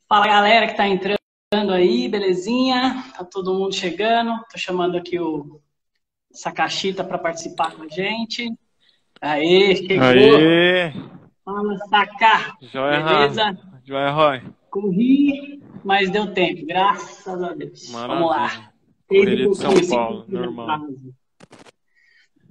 Fala galera que tá entrando aí, belezinha? Tá todo mundo chegando. Tô chamando aqui o Sakashita para participar com a gente. Aê, chegou! Aê! Fala, Saká! Joia, Beleza? Joia, Roy. Corri, mas deu tempo, graças a Deus. Vamos lá. Maravilha. Seis e Correria de São pouquinho, Paulo, 5 minutos normal. atrás.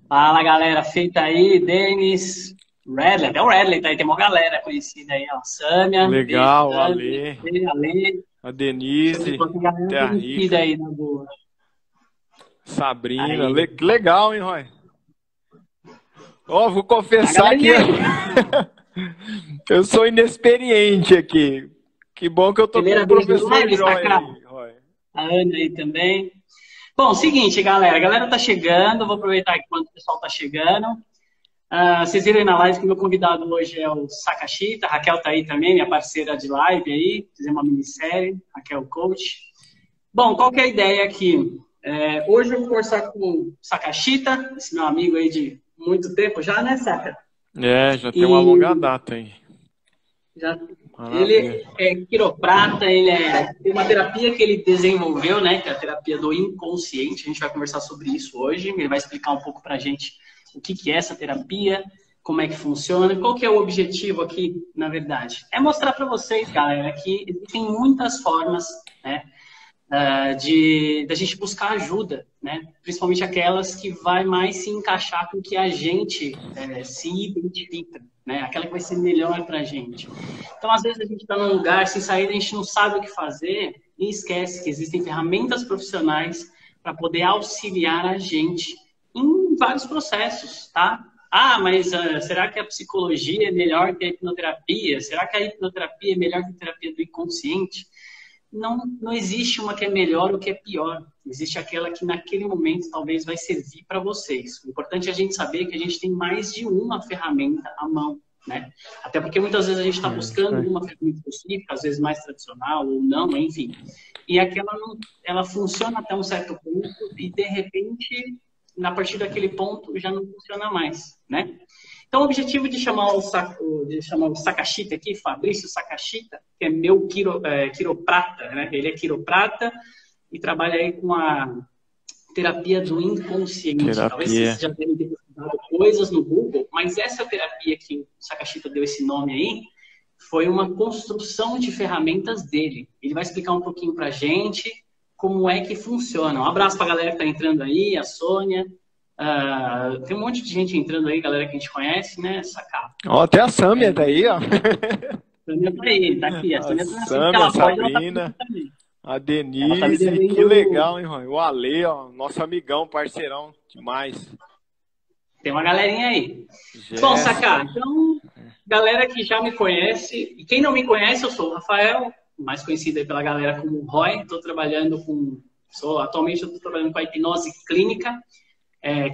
Fala galera, feita aí, Denis, Redley, até o Redley tá aí, tem uma galera conhecida aí, ó. Sâmia, beijo, Legal, o Sâmia, Ale, Ale. a Deixa eu Denise, ver, tem galera até a conhecida Rica, aí na boa. Sabrina. Aí, Que legal, hein, Roy? Ó, vou a confessar que galerinha aí. eu sou inexperiente aqui. Que bom que eu tô com Primeira o vez no professor live, Joia Saká? aí, Roy. A Ana aí também. Bom, seguinte, galera. A galera tá chegando. Vou aproveitar que enquanto o pessoal tá chegando. Vocês viram aí na live que o meu convidado hoje é o Sakashita. A Raquel tá aí também, minha parceira de live aí. Fizemos uma minissérie, Raquel Coach. Bom, qual que é a ideia aqui? Hoje eu vou conversar com o Sakashita, esse meu amigo aí de muito tempo já, né, Saka? Já tem uma longa E data aí. já, Maravilha. ele é quiroprata, tem uma terapia que ele desenvolveu, né, que é a terapia do inconsciente. A gente vai conversar sobre isso hoje. Ele vai explicar um pouco pra gente o que é essa terapia, como é que funciona, qual que é o objetivo aqui, na verdade. É mostrar para vocês, galera, que existem muitas formas, né, da gente buscar ajuda, né? Principalmente aquelas que vai mais se encaixar com o que a gente se identifica, né? Aquela que vai ser melhor para a gente. Então, às vezes, a gente está num lugar sem saída, a gente não sabe o que fazer e esquece que existem ferramentas profissionais para poder auxiliar a gente em vários processos, tá? Mas será que a psicologia é melhor que a hipnoterapia? Será que a hipnoterapia é melhor que a terapia do inconsciente? Não existe uma que é melhor ou que é pior. Existe aquela que naquele momento talvez vai servir para vocês. O importante é a gente saber que a gente tem mais de uma ferramenta à mão, né? Até porque muitas vezes a gente está buscando uma ferramenta específica, às vezes mais tradicional ou não, enfim. E aquela ela funciona até um certo ponto e de repente, a partir daquele ponto, já não funciona mais, né? Então, o objetivo de chamar o Sakashita aqui, Fabrício Sakashita, que é meu quiroprata, né? Ele é quiroprata e trabalha aí com a terapia do inconsciente. Talvez vocês já tenham pesquisado coisas no Google, mas essa terapia que o Sakashita deu esse nome aí foi uma construção de ferramentas dele. Ele vai explicar um pouquinho pra gente como é que funciona. Um abraço pra galera que tá entrando aí, a Sônia. Tem um monte de gente entrando aí, galera que a gente conhece, né? Sacar. Ó, até a Sâmia tá aí, ó. A Sâmia tá aí, tá aqui. A Sâmia tá assim que Sâmia, ela pode, ela tá Sabrina, também. a Ela tá me Denise, que devendo. legal, hein, Roy? O Ale, ó, nosso amigão, parceirão, demais. Tem uma galerinha aí. Bom, Jéssica. Sacar, então, galera que já me conhece, e quem não me conhece, eu sou o Rafael, mais conhecido aí pela galera como Roy. Atualmente eu estou trabalhando com a hipnose clínica.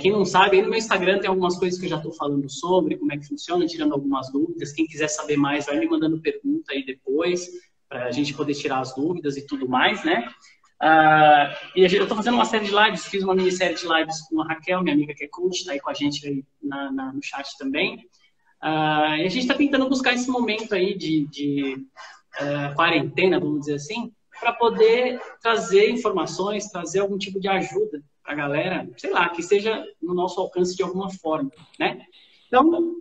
Quem não sabe, aí no meu Instagram tem algumas coisas que eu já estou falando sobre, como é que funciona, tirando algumas dúvidas. Quem quiser saber mais, vai me mandando pergunta aí depois, para a gente poder tirar as dúvidas e tudo mais, né? Eu estou fazendo uma série de lives, fiz uma minissérie de lives com a Raquel, minha amiga que é coach, está aí com a gente aí no chat também. E a gente está tentando buscar esse momento aí de quarentena, vamos dizer assim, para poder trazer informações, trazer algum tipo de ajuda para a galera, sei lá, que esteja no nosso alcance de alguma forma, né? Então,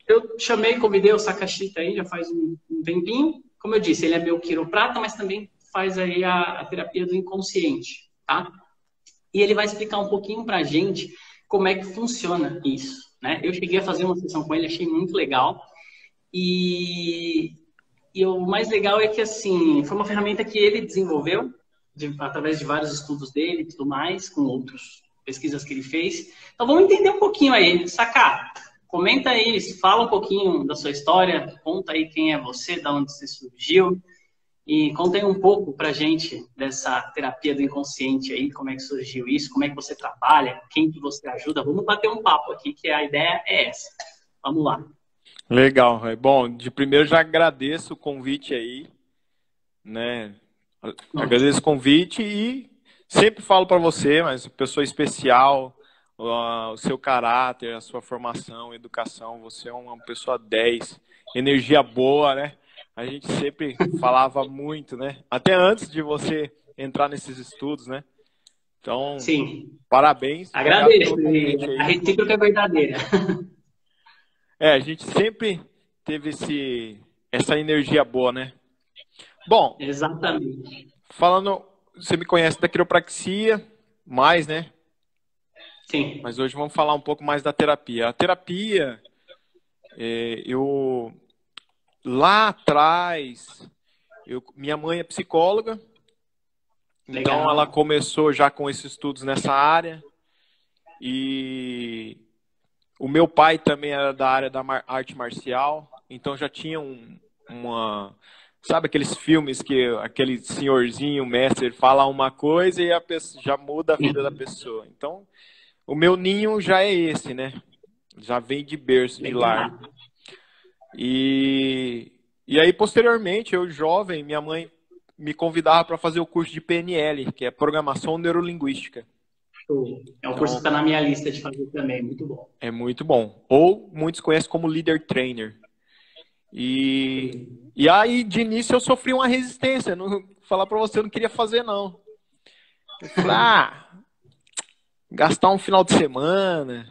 eu convidei o Sakashita aí já faz um tempinho. Como eu disse, ele é meu quiroprata, mas também faz aí a terapia do inconsciente, tá? E ele vai explicar um pouquinho pra gente como é que funciona isso, né? Eu cheguei a fazer uma sessão com ele, achei muito legal. E o mais legal é que, assim, foi uma ferramenta que ele desenvolveu através de vários estudos dele e tudo mais, com outras pesquisas que ele fez. Então, vamos entender um pouquinho aí. Saká, comenta aí, fala um pouquinho da sua história, conta aí quem é você, de onde você surgiu, e conta aí um pouco pra gente dessa terapia do inconsciente aí, como é que surgiu isso, como é que você trabalha, quem que você ajuda. Vamos bater um papo aqui, que a ideia é essa. Vamos lá. Legal, Roy. Bom, de primeiro já agradeço o convite aí, né? Agradeço o convite e sempre falo para você, mas pessoa especial, o seu caráter, a sua formação, educação. Você é uma pessoa 10, energia boa, né? A gente sempre falava muito, né? Até antes de você entrar nesses estudos, né? Então, Sim. parabéns. Obrigado Agradeço. pelo convite A aí. recíproca é verdadeira. A gente sempre teve essa energia boa, né? Bom, Exatamente. falando, você me conhece da quiropraxia, mais, né? Sim. Mas hoje vamos falar um pouco mais da terapia. A terapia, eu lá atrás, minha mãe é psicóloga, então ela Legal. começou já com esses estudos nessa área. E o meu pai também era da área da arte marcial, então já tinha uma... Sabe aqueles filmes que aquele senhorzinho, mestre, fala uma coisa e a pessoa já muda a vida da pessoa. Então, o meu ninho já é esse, né? Já vem de berço, de lar. Legal. E aí, posteriormente, eu jovem, minha mãe me convidava para fazer o curso de PNL, que é Programação Neurolinguística. Show. É um curso que Então, está na minha lista de fazer também. Muito bom. é muito bom. Ou muitos conhecem como Leader Trainer. E aí, de início, eu sofri uma resistência. Não, falar para você, eu não queria fazer, não. Eu falei, gastar um final de semana.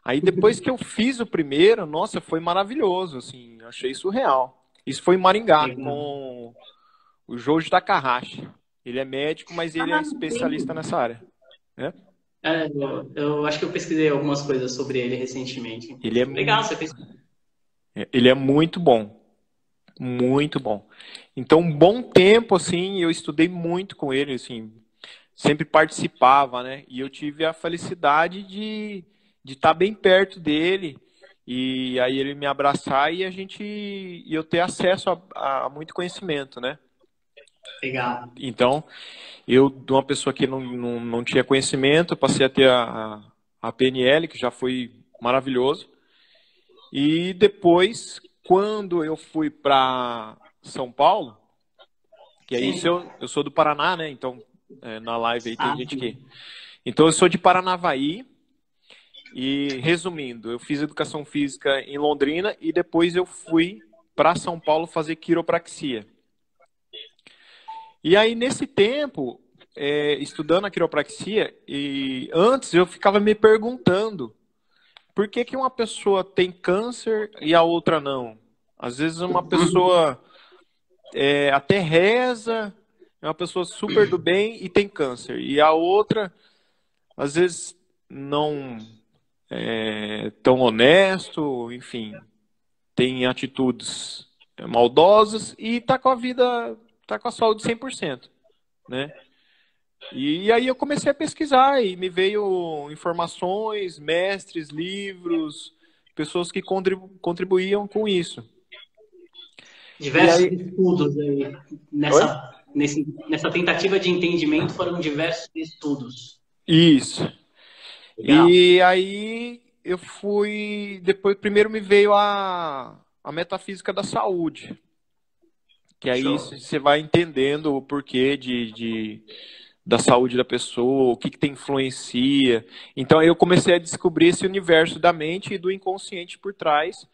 Aí, depois que eu fiz o primeiro, nossa, foi maravilhoso, assim, eu achei surreal. Isso foi em Maringá, Legal. com o Joji Takahashi. Ele é médico, mas ele é especialista Sim. nessa área, né? Eu acho que eu pesquisei algumas coisas sobre ele recentemente, Ele é, inclusive. Legal, você fez. ele é muito bom. Muito bom. Então, um bom tempo, assim, eu estudei muito com ele, assim, sempre participava, né? E eu tive a felicidade de estar bem perto dele e aí ele me abraçar e eu ter acesso a muito conhecimento, né? Legal. Então, eu, de uma pessoa que não tinha conhecimento, passei a ter a PNL, que já foi maravilhoso. E depois, quando eu fui para São Paulo, que aí Sim. eu sou do Paraná, né? Então, na live aí tem gente que... Sim. Então, eu sou de Paranavaí e, resumindo, eu fiz educação física em Londrina e depois eu fui para São Paulo fazer quiropraxia. E aí, nesse tempo, estudando a quiropraxia, e antes eu ficava me perguntando por que que uma pessoa tem câncer e a outra não? Às vezes uma pessoa até reza, é uma pessoa super do bem e tem câncer. E a outra, às vezes, não é tão honesto, enfim, tem atitudes maldosas e tá com a vida, tá com a saúde 100%, né? E aí eu comecei a pesquisar e me veio informações, mestres, livros, pessoas que contribuíam com isso. E Diversos aí... estudos aí Oi? nessa tentativa de entendimento foram diversos estudos. Isso. Legal. E aí eu fui. Depois, primeiro me veio a metafísica da saúde. Que aí Show. você vai entendendo o porquê da saúde da pessoa, o que tem influencia. Então aí eu comecei a descobrir esse universo da mente e do inconsciente por trás,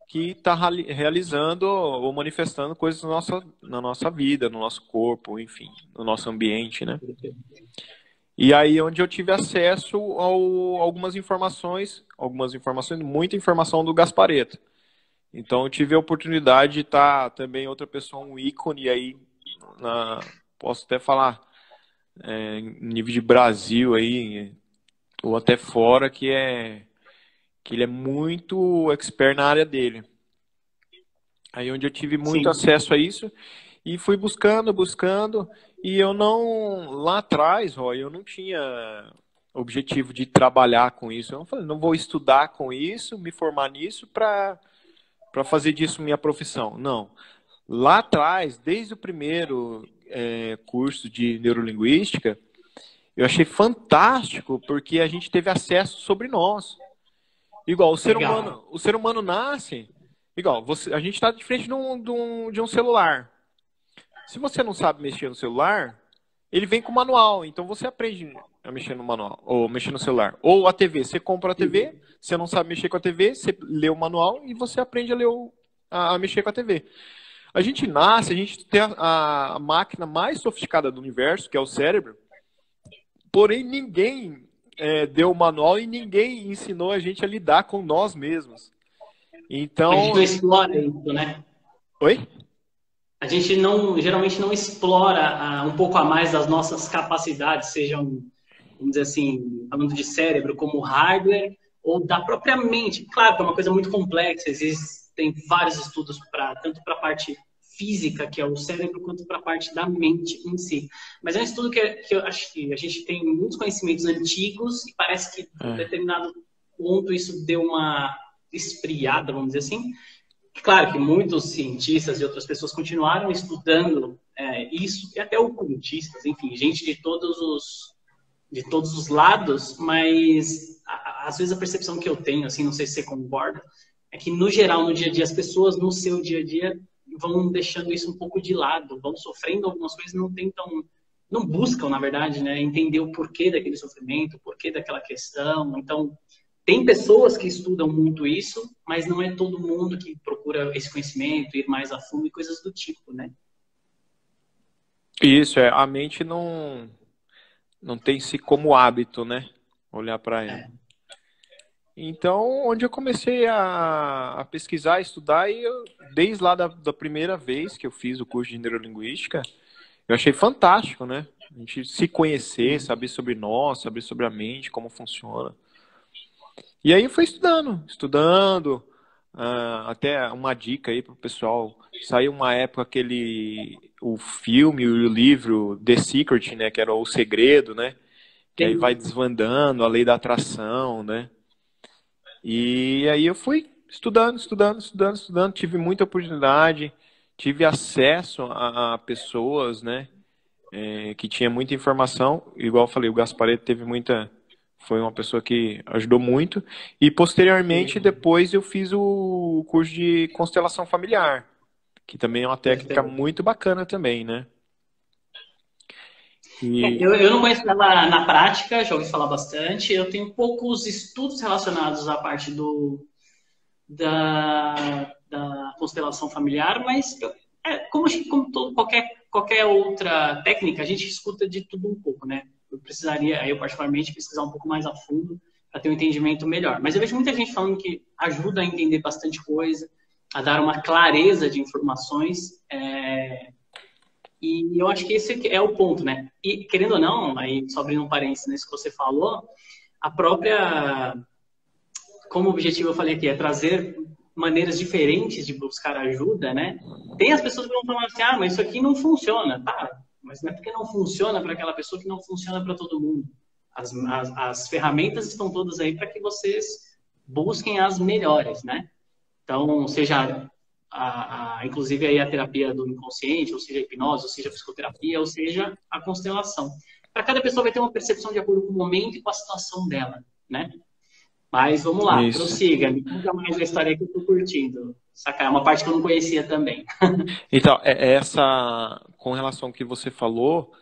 que está realizando ou manifestando coisas na nossa vida, no nosso corpo, enfim, no nosso ambiente, né? E aí onde eu tive acesso a algumas informações, muita informação do Gasparetto. Então eu tive a oportunidade de estar também outra pessoa, um ícone aí, posso até falar, em nível de Brasil aí, ou até fora, que ele é muito expert na área dele. Aí onde eu tive muito Sim. acesso a isso e fui buscando, e eu não, lá atrás, Roy, eu não tinha objetivo de trabalhar com isso. Eu não falei, não vou estudar com isso, me formar nisso para fazer disso minha profissão. Não. Lá atrás, desde o primeiro curso de neurolinguística, eu achei fantástico porque a gente teve acesso sobre nós. Igual, Legal. o ser humano nasce, igual, a gente está de frente de um celular. Se você não sabe mexer no celular, ele vem com manual, então você aprende a mexer no manual, ou mexer no celular. Ou a TV, você compra a TV, você não sabe mexer com a TV, você lê o manual e você aprende a ler a mexer com a TV. A gente nasce, a gente tem a máquina mais sofisticada do universo, que é o cérebro, porém ninguém deu o manual e ninguém ensinou a gente a lidar com nós mesmos. Então... A gente não explora isso, né? Oi? A gente geralmente não explora um pouco a mais das nossas capacidades, sejam, vamos dizer assim, falando de cérebro como hardware ou da própria mente. Claro que é uma coisa muito complexa, existem vários estudos tanto para a parte física, que é o cérebro, quanto para a parte da mente em si. Mas é um estudo que eu acho que a gente tem muitos conhecimentos antigos e parece que em um determinado ponto isso deu uma esfriada, vamos dizer assim. Claro que muitos cientistas e outras pessoas continuaram estudando isso, e até ocultistas, enfim, gente de todos os lados, mas às vezes a percepção que eu tenho, assim, não sei se você concorda, é que no geral, no dia a dia, as pessoas no seu dia a dia vão deixando isso um pouco de lado, vão sofrendo algumas coisas, não buscam, na verdade, né, entender o porquê daquele sofrimento, o porquê daquela questão. Então, tem pessoas que estudam muito isso, mas não é todo mundo que procura esse conhecimento, ir mais a fundo e coisas do tipo, né? Isso, a mente não tem-se como hábito, né? Olhar para ela. Então, onde eu comecei a pesquisar, estudar, e desde lá da primeira vez que eu fiz o curso de Neurolinguística, eu achei fantástico, né? A gente se conhecer, saber sobre nós, saber sobre a mente, como funciona. E aí eu fui estudando, até uma dica aí pro pessoal. Saiu uma época o filme, o livro The Secret, né? Que era O Segredo, né? Que aí vai desvendando a lei da atração, né? E aí eu fui estudando, tive muita oportunidade, tive acesso a pessoas, né? Que tinha muita informação. Igual eu falei, o Gasparetto foi uma pessoa que ajudou muito. E posteriormente, depois eu fiz o curso de constelação familiar, que também é uma técnica muito bacana também, né? Eu não conheço ela na prática, já ouvi falar bastante. Eu tenho poucos estudos relacionados à parte da constelação familiar, mas qualquer outra técnica, a gente escuta de tudo um pouco, né? Eu particularmente, pesquisar um pouco mais a fundo para ter um entendimento melhor. Mas eu vejo muita gente falando que ajuda a entender bastante coisa, a dar uma clareza de informações. E eu acho que esse é o ponto, né? E, querendo ou não, aí só abrindo um parênteses nisso que você falou, a própria... Como objetivo eu falei aqui, é trazer maneiras diferentes de buscar ajuda, né? Tem as pessoas que vão falar assim, mas isso aqui não funciona. Tá, mas não é porque não funciona para aquela pessoa que não funciona para todo mundo. As ferramentas estão todas aí para que vocês busquem as melhores, né? Então, seja inclusive aí a terapia do inconsciente, ou seja a hipnose, ou seja a psicoterapia, ou seja a constelação. Para cada pessoa vai ter uma percepção de acordo com o momento e com a situação dela, né? Mas vamos lá, prossiga. Me conta mais a história que eu tô curtindo. Sacar, é uma parte que eu não conhecia também. Então, com relação ao que você falou,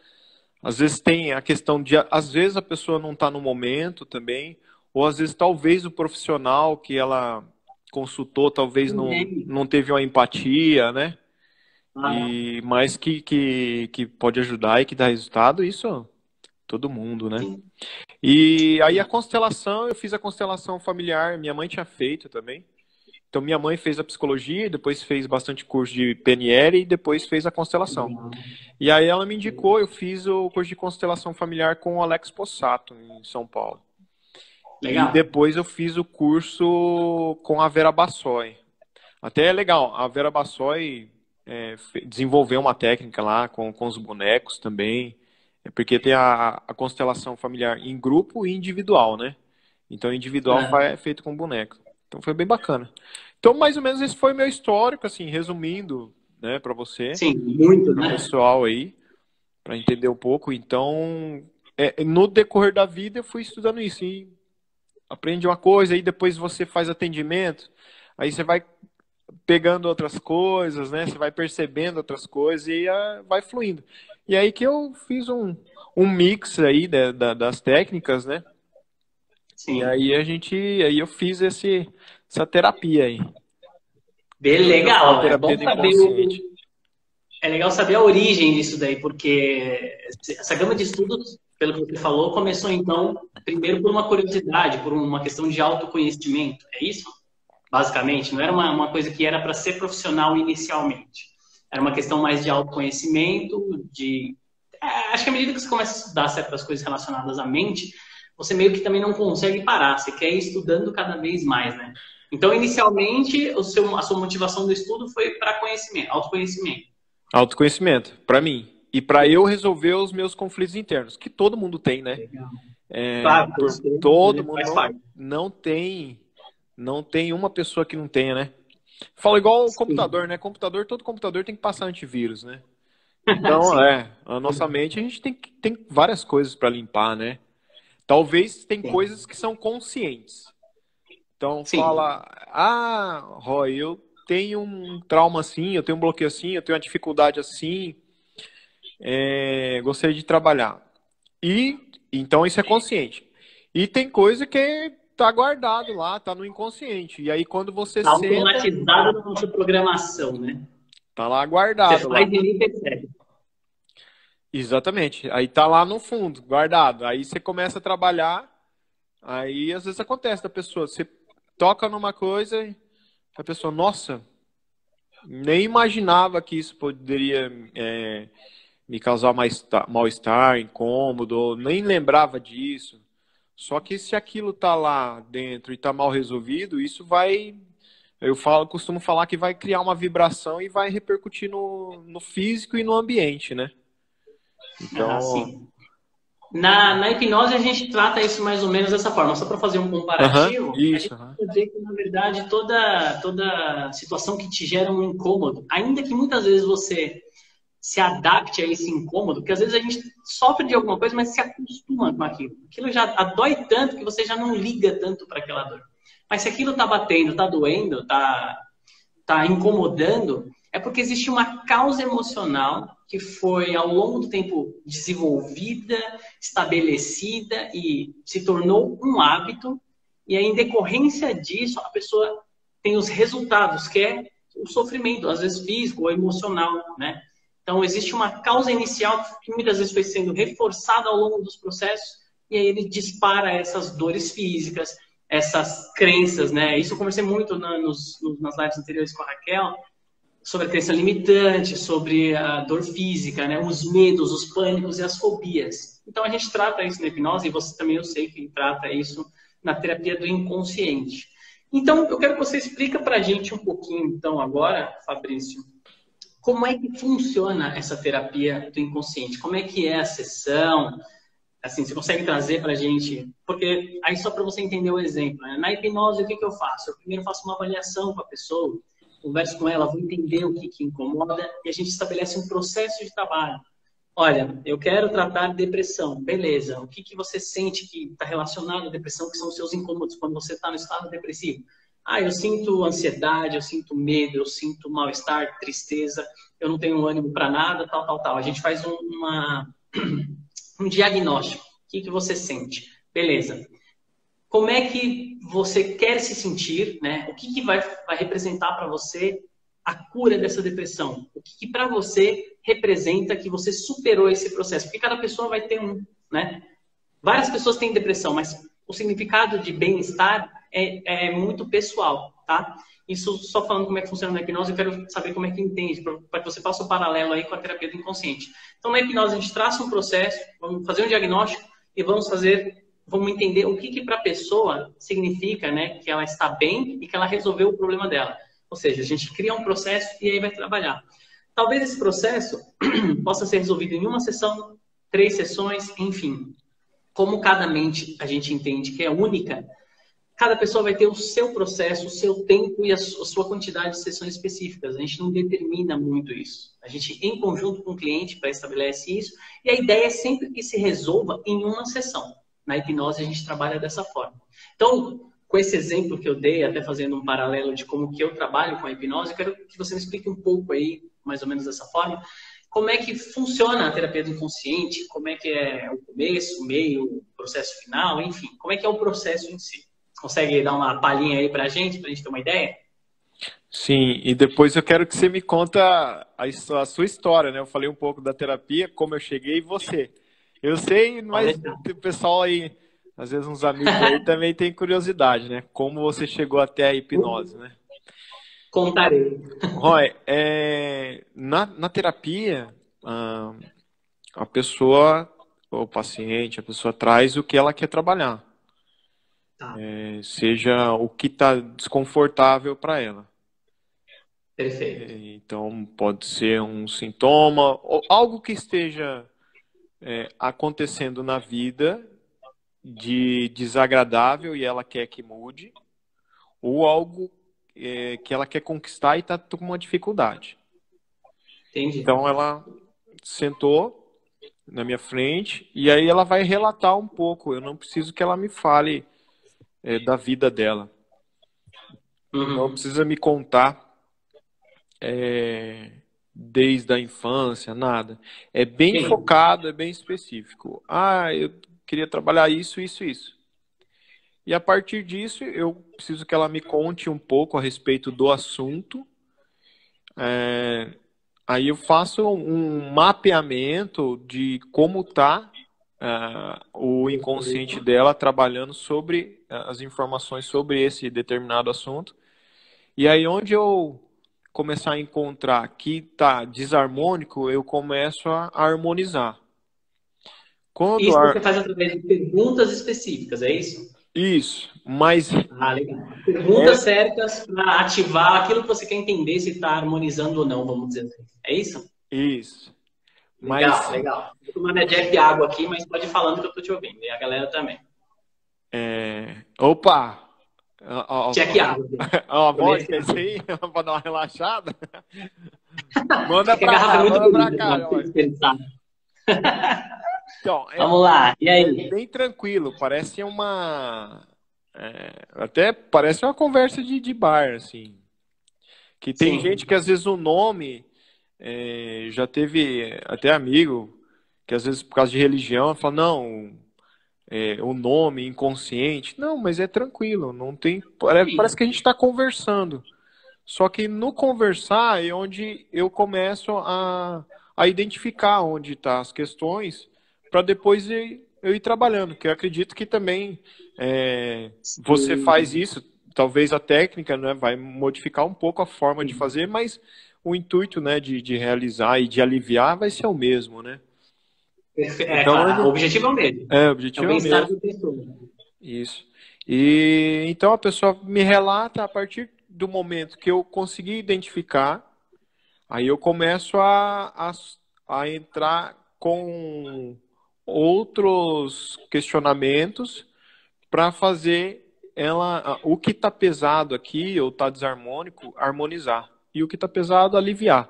às vezes tem a questão de, às vezes a pessoa não está no momento também, ou às vezes talvez o profissional que ela consultou, talvez não teve uma empatia, né? Mas que pode ajudar e que dá resultado, isso todo mundo, né? Sim. E aí eu fiz a constelação familiar, minha mãe tinha feito também. Então minha mãe fez a psicologia, depois fez bastante curso de PNL e depois fez a constelação. E aí ela me indicou, eu fiz o curso de constelação familiar com o Alex Possato, em São Paulo. Legal. E depois eu fiz o curso com a Vera Bassoi. Até é legal, a Vera Bassoi desenvolveu uma técnica lá com os bonecos também, porque tem a constelação familiar em grupo e individual, né? Então individual é feito com boneco. Então foi bem bacana. Então mais ou menos esse foi o meu histórico, assim, resumindo, né, para você. Sim, muito, né? Pessoal aí, para entender um pouco. Então, no decorrer da vida eu fui estudando isso e aprende uma coisa, aí depois você faz atendimento, aí você vai pegando outras coisas, né? Você vai percebendo outras coisas e vai fluindo. E aí que eu fiz um mix aí das técnicas, né? E Sim. aí eu fiz essa terapia aí. Bem A legal. É terapia bom do saber inconsciente. é legal saber a origem disso daí, porque essa gama de estudos, pelo que você falou, começou então primeiro por uma curiosidade, por uma questão de autoconhecimento. É isso? Basicamente, não era uma coisa que era para ser profissional inicialmente. Era uma questão mais de autoconhecimento, de... acho que à medida que você começa a estudar certas coisas relacionadas à mente, você meio que também não consegue parar, você quer ir estudando cada vez mais, né? Então, inicialmente, a sua motivação do estudo foi para conhecimento, autoconhecimento. Autoconhecimento, para mim. E para eu resolver os meus conflitos internos, que todo mundo tem, né? Legal. É, Claro, todos temos, todo né? mundo Faz parte. não tem uma pessoa que não tenha, né? Fala igual o Sim, computador, né? Todo computador tem que passar antivírus, né? Então, sim, a nossa mente a gente tem várias coisas para limpar, né? Talvez tem sim, coisas que são conscientes. Então sim. fala, Roy, eu tenho um trauma assim, eu tenho um bloqueio assim, eu tenho uma dificuldade assim, gostaria de trabalhar. E então isso é consciente. E tem coisa que tá guardado lá, tá no inconsciente. E aí quando você Tá senta, automatizado na nossa programação, né? tá lá Você guardado faz lá. e nem percebe. Exatamente. Aí tá lá no fundo, guardado. Aí você começa a trabalhar, aí às vezes acontece da pessoa, você toca numa coisa, a pessoa, nossa, nem imaginava que isso poderia me causar mal-estar, incômodo, nem lembrava disso. Só que se aquilo tá lá dentro e tá mal resolvido, isso vai, costumo falar que vai criar uma vibração e vai repercutir no físico e no ambiente, né? Ah, Então, sim. Na hipnose, a gente trata isso mais ou menos dessa forma. Só para fazer um aham, comparativo, a gente isso, aham. pode dizer que, na verdade, toda situação que te gera um incômodo, ainda que muitas vezes você se adapte a esse incômodo, porque às vezes a gente sofre de alguma coisa, mas se acostuma com aquilo. Aquilo já dói tanto que você já não liga tanto para aquela dor. Mas se aquilo está batendo, está doendo, está incomodando, é porque existe uma causa emocional que foi ao longo do tempo desenvolvida, estabelecida e se tornou um hábito. E aí, em decorrência disso, a pessoa tem os resultados, que é o sofrimento, às vezes físico ou emocional, né? Então, existe uma causa inicial que muitas vezes foi sendo reforçada ao longo dos processos, e aí ele dispara essas dores físicas, essas crenças, né? Isso eu conversei muito nas lives anteriores com a Raquel, sobre a crença limitante, sobre a dor física, né? Os medos, os pânicos e as fobias. Então, a gente trata isso na hipnose, e você também, eu sei que trata isso na terapia do inconsciente. Então, eu quero que você explique para a gente um pouquinho, então, agora, Fabrício, como é que funciona essa terapia do inconsciente? Como é que é a sessão? Assim, você consegue trazer para a gente? Porque aí só para você entender o exemplo, né? Na hipnose, o que eu faço? Eu primeiro faço uma avaliação com a pessoa, converso com ela, vou entender o que incomoda e a gente estabelece um processo de trabalho. Olha, eu quero tratar depressão. Beleza. O que você sente que está relacionado à depressão, que são os seus incômodos quando você está no estado depressivo? Eu sinto ansiedade, eu sinto medo, eu sinto mal-estar, tristeza, eu não tenho ânimo para nada, tal, tal, tal. A gente faz um diagnóstico. O que você sente? Beleza. Como é que você quer se sentir, né? O que vai representar para você a cura dessa depressão? O que para você representa que você superou esse processo? Porque cada pessoa vai ter né? Várias pessoas têm depressão, mas o significado de bem-estar é muito pessoal, tá? Isso só falando como é que funciona na hipnose, eu quero saber como é que entende, para que você faça o paralelo aí com a terapia do inconsciente. Então, na hipnose, a gente traça um processo, vamos fazer um diagnóstico e vamos entender o que para a pessoa significa, né, que ela está bem e que ela resolveu o problema dela. Ou seja, a gente cria um processo e aí vai trabalhar. Talvez esse processo possa ser resolvido em uma sessão, 3 sessões, enfim. Como cada mente a gente entende que é única, cada pessoa vai ter o seu processo, o seu tempo e a sua quantidade de sessões específicas. A gente não determina muito isso. A gente, em conjunto com o cliente, estabelece isso. E a ideia é sempre que se resolva em uma sessão. Na hipnose, a gente trabalha dessa forma. Então, com esse exemplo que eu dei, até fazendo um paralelo de como que eu trabalho com a hipnose, eu quero que você me explique um pouco aí, mais ou menos dessa forma, como é que funciona a terapia do inconsciente, como é que é o começo, o meio, o processo final, enfim, como é que é o processo em si. Consegue dar uma palhinha aí pra gente ter uma ideia? Sim, e depois eu quero que você me conta a sua história, né? Eu falei um pouco da terapia, como eu cheguei e você. Eu sei, Pode mas deixar. o pessoal aí, às vezes uns amigos aí também tem curiosidade, né? Como você chegou até a hipnose, né? Contarei. Roy, na terapia, a pessoa, o paciente, a pessoa traz o que ela quer trabalhar, Tá, seja o que está desconfortável para ela. perfeito. Então, pode ser um sintoma, ou algo que esteja acontecendo na vida de desagradável e ela quer que mude, ou algo que ela quer conquistar e está com uma dificuldade. Entendi. Então, ela sentou na minha frente e aí ela vai relatar um pouco. Eu não preciso que ela me fale da vida dela. Não Uhum. precisa me contar desde a infância, nada. É bem Sim. focado, é bem específico. Ah, eu queria trabalhar isso, isso, isso. E a partir disso, eu preciso que ela me conte um pouco a respeito do assunto. Aí eu faço um mapeamento de como está o inconsciente dela trabalhando sobre as informações sobre esse determinado assunto. E aí, onde eu começar a encontrar que está desarmônico, eu começo a harmonizar. Quando Isso você faz através de perguntas específicas, é isso? Isso, mas Ah, legal. é Perguntas certas para ativar aquilo que você quer entender se está harmonizando ou não, vamos dizer assim. É isso? isso. Legal, Mas legal. Vou tomar minha Jack água aqui, mas pode ir falando que eu tô te ouvindo. E a galera também. opa! Ó, Jack água. ó, a vodka, Comercial. isso aí, para dar uma relaxada. Manda É que a garrafa é muito pra bonita cá, para ser ó. desperdiçada. Então, Vamos lá. E é aí? bem tranquilo, parece até parece uma conversa de bar, assim. Que tem gente Sim. que às vezes o nome já teve até amigo que às vezes por causa de religião fala, não, o nome inconsciente. Não, mas é tranquilo, não tem. Parece Sim. que a gente está conversando. Só que no conversar é onde eu começo a identificar onde estão as questões para depois eu ir trabalhando. Que eu acredito que também você faz Sim. isso. Talvez a técnica, né, vai modificar um pouco a forma de Sim. fazer, mas o intuito, né, de realizar e de aliviar vai ser o mesmo, né? É, Então, claro, o objetivo é o mesmo. o É o objetivo é o bem-estar mesmo. da pessoa. Isso. E então a pessoa me relata a partir do momento que eu consegui identificar, aí eu começo a entrar com outros questionamentos para fazer o que está pesado aqui ou está desarmônico, harmonizar. E o que está pesado, aliviar.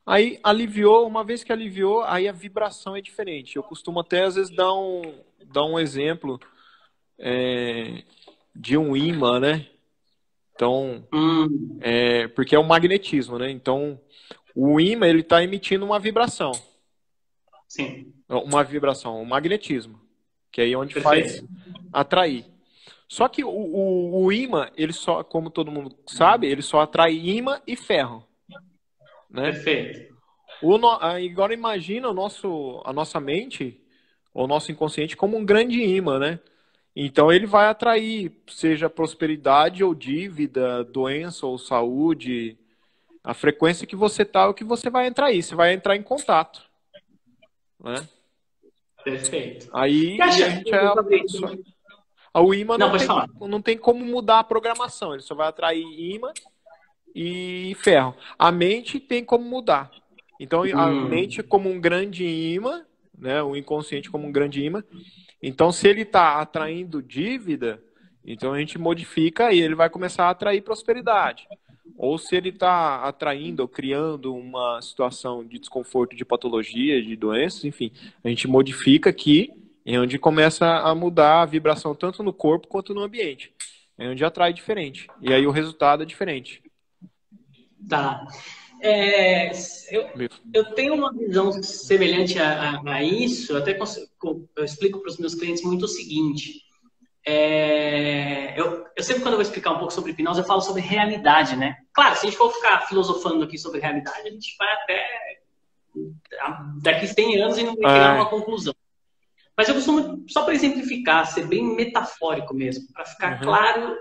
Aí aliviou, uma vez que aliviou, aí a vibração é diferente. Eu costumo até às vezes dar um exemplo de um ímã, né? Então, Hum, porque é o magnetismo, né? Então, o ímã ele está emitindo sim, um magnetismo, que é aí onde faz perfeito. atrair. Só que o ímã, ele só, como todo mundo sabe, ele só atrai ímã e ferro, né? Perfeito. Agora imagina a nossa mente, o nosso inconsciente como um grande ímã, né? Então ele vai atrair, seja prosperidade ou dívida, doença ou saúde, a frequência que você tá, é o que você vai entrar aí, você vai entrar em contato, né? Perfeito. Você Aí e a acha gente que eu falei? o imã Não, pode falar. não tem como mudar a programação, ele só vai atrair imã e ferro. A mente tem como mudar. Então a mente Hum, como um grande imã, né? O inconsciente como um grande imã. Então se ele está atraindo dívida, então a gente modifica e ele vai começar a atrair prosperidade. Ou se ele está atraindo ou criando uma situação de desconforto, de patologia, de doenças, enfim, a gente modifica aqui, é onde começa a mudar a vibração tanto no corpo quanto no ambiente. É onde atrai diferente. E aí o resultado é diferente. tá. é, eu tenho uma visão semelhante a isso, eu explico para os meus clientes muito o seguinte. Eu sempre, quando eu vou explicar um pouco sobre hipnose, eu falo sobre realidade, né? Claro, se a gente for ficar filosofando aqui sobre realidade, a gente vai até daqui a 100 anos e não vai chegar numa conclusão. Mas eu costumo, só para exemplificar, ser bem metafórico mesmo, para ficar claro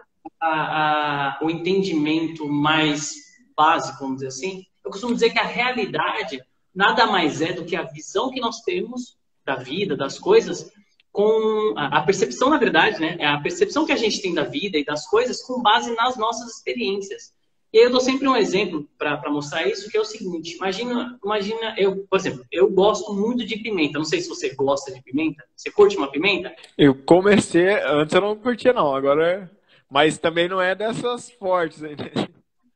o entendimento mais básico, vamos dizer assim. Eu costumo dizer que a realidade nada mais é do que a visão que nós temos da vida, das coisas, com a percepção, na verdade, né? É a percepção que a gente tem da vida e das coisas com base nas nossas experiências. E aí eu dou sempre um exemplo para mostrar isso, que é o seguinte. Imagina, por exemplo, eu gosto muito de pimenta. Não sei se você gosta de pimenta. Você curte uma pimenta? Eu comecei, antes eu não curtia não, agora... Mas também não é dessas fortes ainda.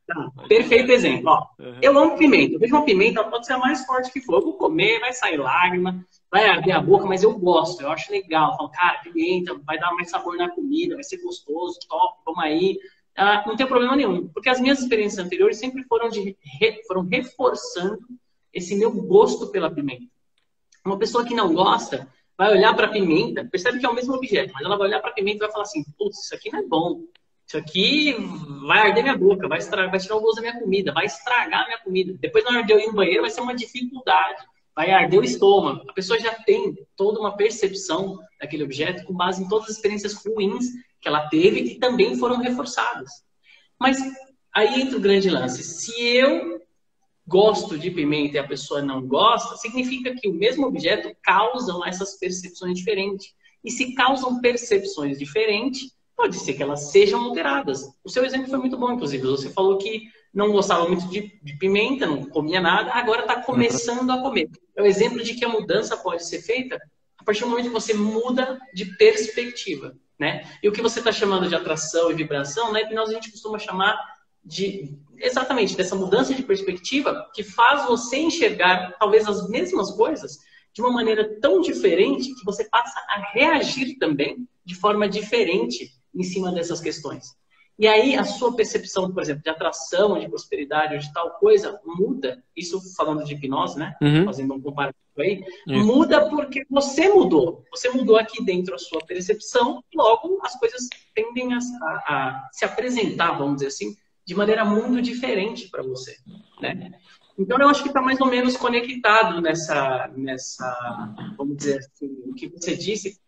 Tá, perfeito exemplo. Ó, eu amo pimenta. Eu vejo uma pimenta, ela pode ser a mais forte que for. Eu vou comer, vai sair lágrima, vai arder a boca, mas eu gosto, eu acho legal. Eu falo, cara, pimenta vai dar mais sabor na comida, vai ser gostoso, top, vamos aí. Não tem problema nenhum, porque as minhas experiências anteriores sempre foram reforçando esse meu gosto pela pimenta. Uma pessoa que não gosta vai olhar para a pimenta, percebe que é o mesmo objeto, mas ela vai olhar para a pimenta e vai falar assim, putz, isso aqui não é bom. Isso aqui vai arder minha boca, vai tirar o gosto da minha comida, vai estragar a minha comida. Depois, na hora de eu ir no banheiro, vai ser uma dificuldade, vai arder o estômago. A pessoa já tem toda uma percepção daquele objeto com base em todas as experiências ruins que ela teve e que também foram reforçadas. Mas aí entra o grande lance. Se eu gosto de pimenta e a pessoa não gosta, significa que o mesmo objeto causam essas percepções diferentes. E se causam percepções diferentes, pode ser que elas sejam alteradas. O seu exemplo foi muito bom, inclusive. Você falou que não gostava muito de pimenta, não comia nada, agora está começando a comer. É o exemplo de que a mudança pode ser feita a partir do momento que você muda de perspectiva, né? E o que você está chamando de atração e vibração, na hipnose a gente costuma chamar exatamente dessa mudança de perspectiva que faz você enxergar talvez as mesmas coisas de uma maneira tão diferente que você passa a reagir também de forma diferente em cima dessas questões. E aí a sua percepção, por exemplo, de atração, de prosperidade ou de tal coisa muda, isso falando de hipnose, né? Fazendo um comparativo aí, muda porque você mudou. Você mudou aqui dentro a sua percepção, logo as coisas tendem a se apresentar, vamos dizer assim, de maneira muito diferente para você, né? Então, eu acho que está mais ou menos conectado nessa, vamos dizer assim, o que você disse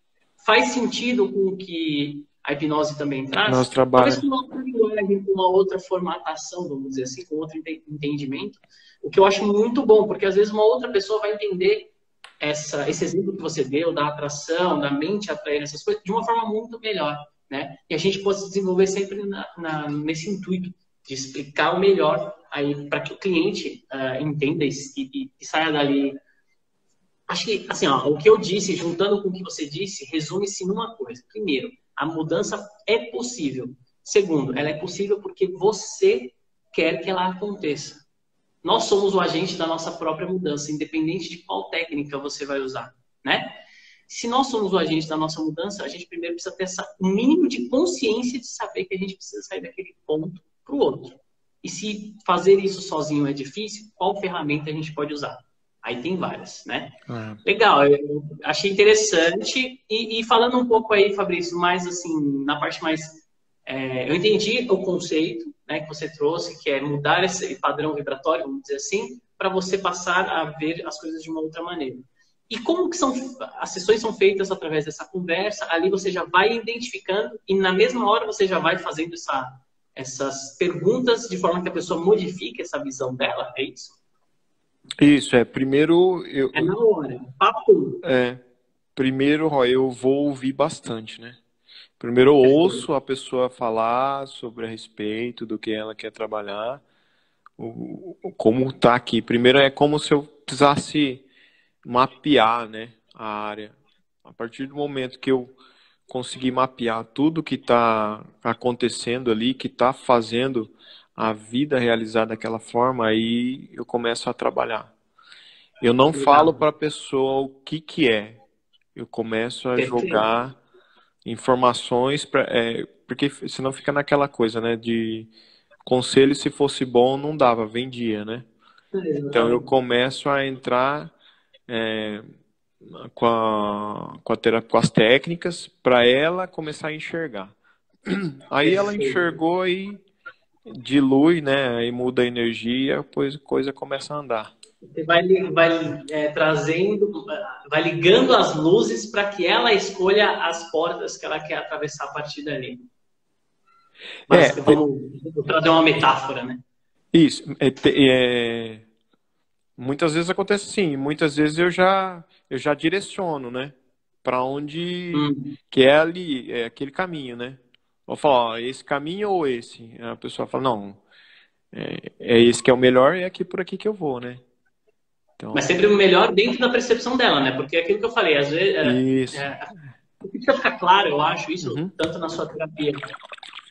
faz sentido com o que a hipnose também traz. Nosso trabalho. Talvez com uma outra linguagem, com uma outra formatação, vamos dizer assim, com outro entendimento, o que eu acho muito bom, porque às vezes uma outra pessoa vai entender esse exemplo que você deu da atração, da mente atrair essas coisas, de uma forma muito melhor, né? E a gente pode se desenvolver sempre nesse intuito de explicar o melhor aí para que o cliente entenda e saia dali. Acho que, assim, ó, o que eu disse, juntando com o que você disse, resume-se numa coisa. Primeiro, a mudança é possível. Segundo, ela é possível porque você quer que ela aconteça. Nós somos o agente da nossa própria mudança, independente de qual técnica você vai usar, né? Se nós somos o agente da nossa mudança, a gente primeiro precisa ter um mínimo de consciência de saber que a gente precisa sair daquele ponto para o outro. E se fazer isso sozinho é difícil, qual ferramenta a gente pode usar? Aí tem várias, né? Legal, eu achei interessante. E falando um pouco aí, Fabrício, mais assim, na parte mais... eu entendi o conceito, né, que você trouxe, que é mudar esse padrão vibratório, vamos dizer assim, para você passar a ver as coisas de uma outra maneira. E como que as sessões são feitas através dessa conversa, ali você já vai identificando e na mesma hora você já vai fazendo essas perguntas de forma que a pessoa modifique essa visão dela, é isso? Isso, primeiro... É na hora, papo. Primeiro, eu vou ouvir bastante, né? Primeiro eu ouço a pessoa falar sobre a respeito do que ela quer trabalhar, como tá aqui. Primeiro é como se eu precisasse mapear, né, a área. A partir do momento que eu conseguir mapear tudo que está acontecendo ali, que está fazendo a vida realizar daquela forma, aí eu começo a trabalhar. Eu não falo para a pessoa o que é. Eu começo a jogar informações, porque senão fica naquela coisa, né, de conselho, se fosse bom, não dava, vendia, né? Então eu Exatamente. começo a entrar é, com as técnicas para ela começar a enxergar. Aí ela Perfeito. enxergou e dilui, né? Aí muda a energia, depois a coisa começa a andar. Você vai trazendo, vai ligando as luzes para que ela escolha as portas que ela quer atravessar a partir dali. É, Mas vamos trazer uma metáfora, né? isso. Muitas vezes acontece assim, muitas vezes eu já direciono, né? Para onde Hum. que é ali, é aquele caminho, né? Vou falar, ó, esse caminho ou esse? Aí a pessoa fala, não, é esse que é o melhor e é aqui por aqui que eu vou, né? Mas Então, sempre o melhor dentro da percepção dela, né? Porque é aquilo que eu falei, às vezes, isso. precisa ficar claro, eu acho, isso Uhum. tanto na sua terapia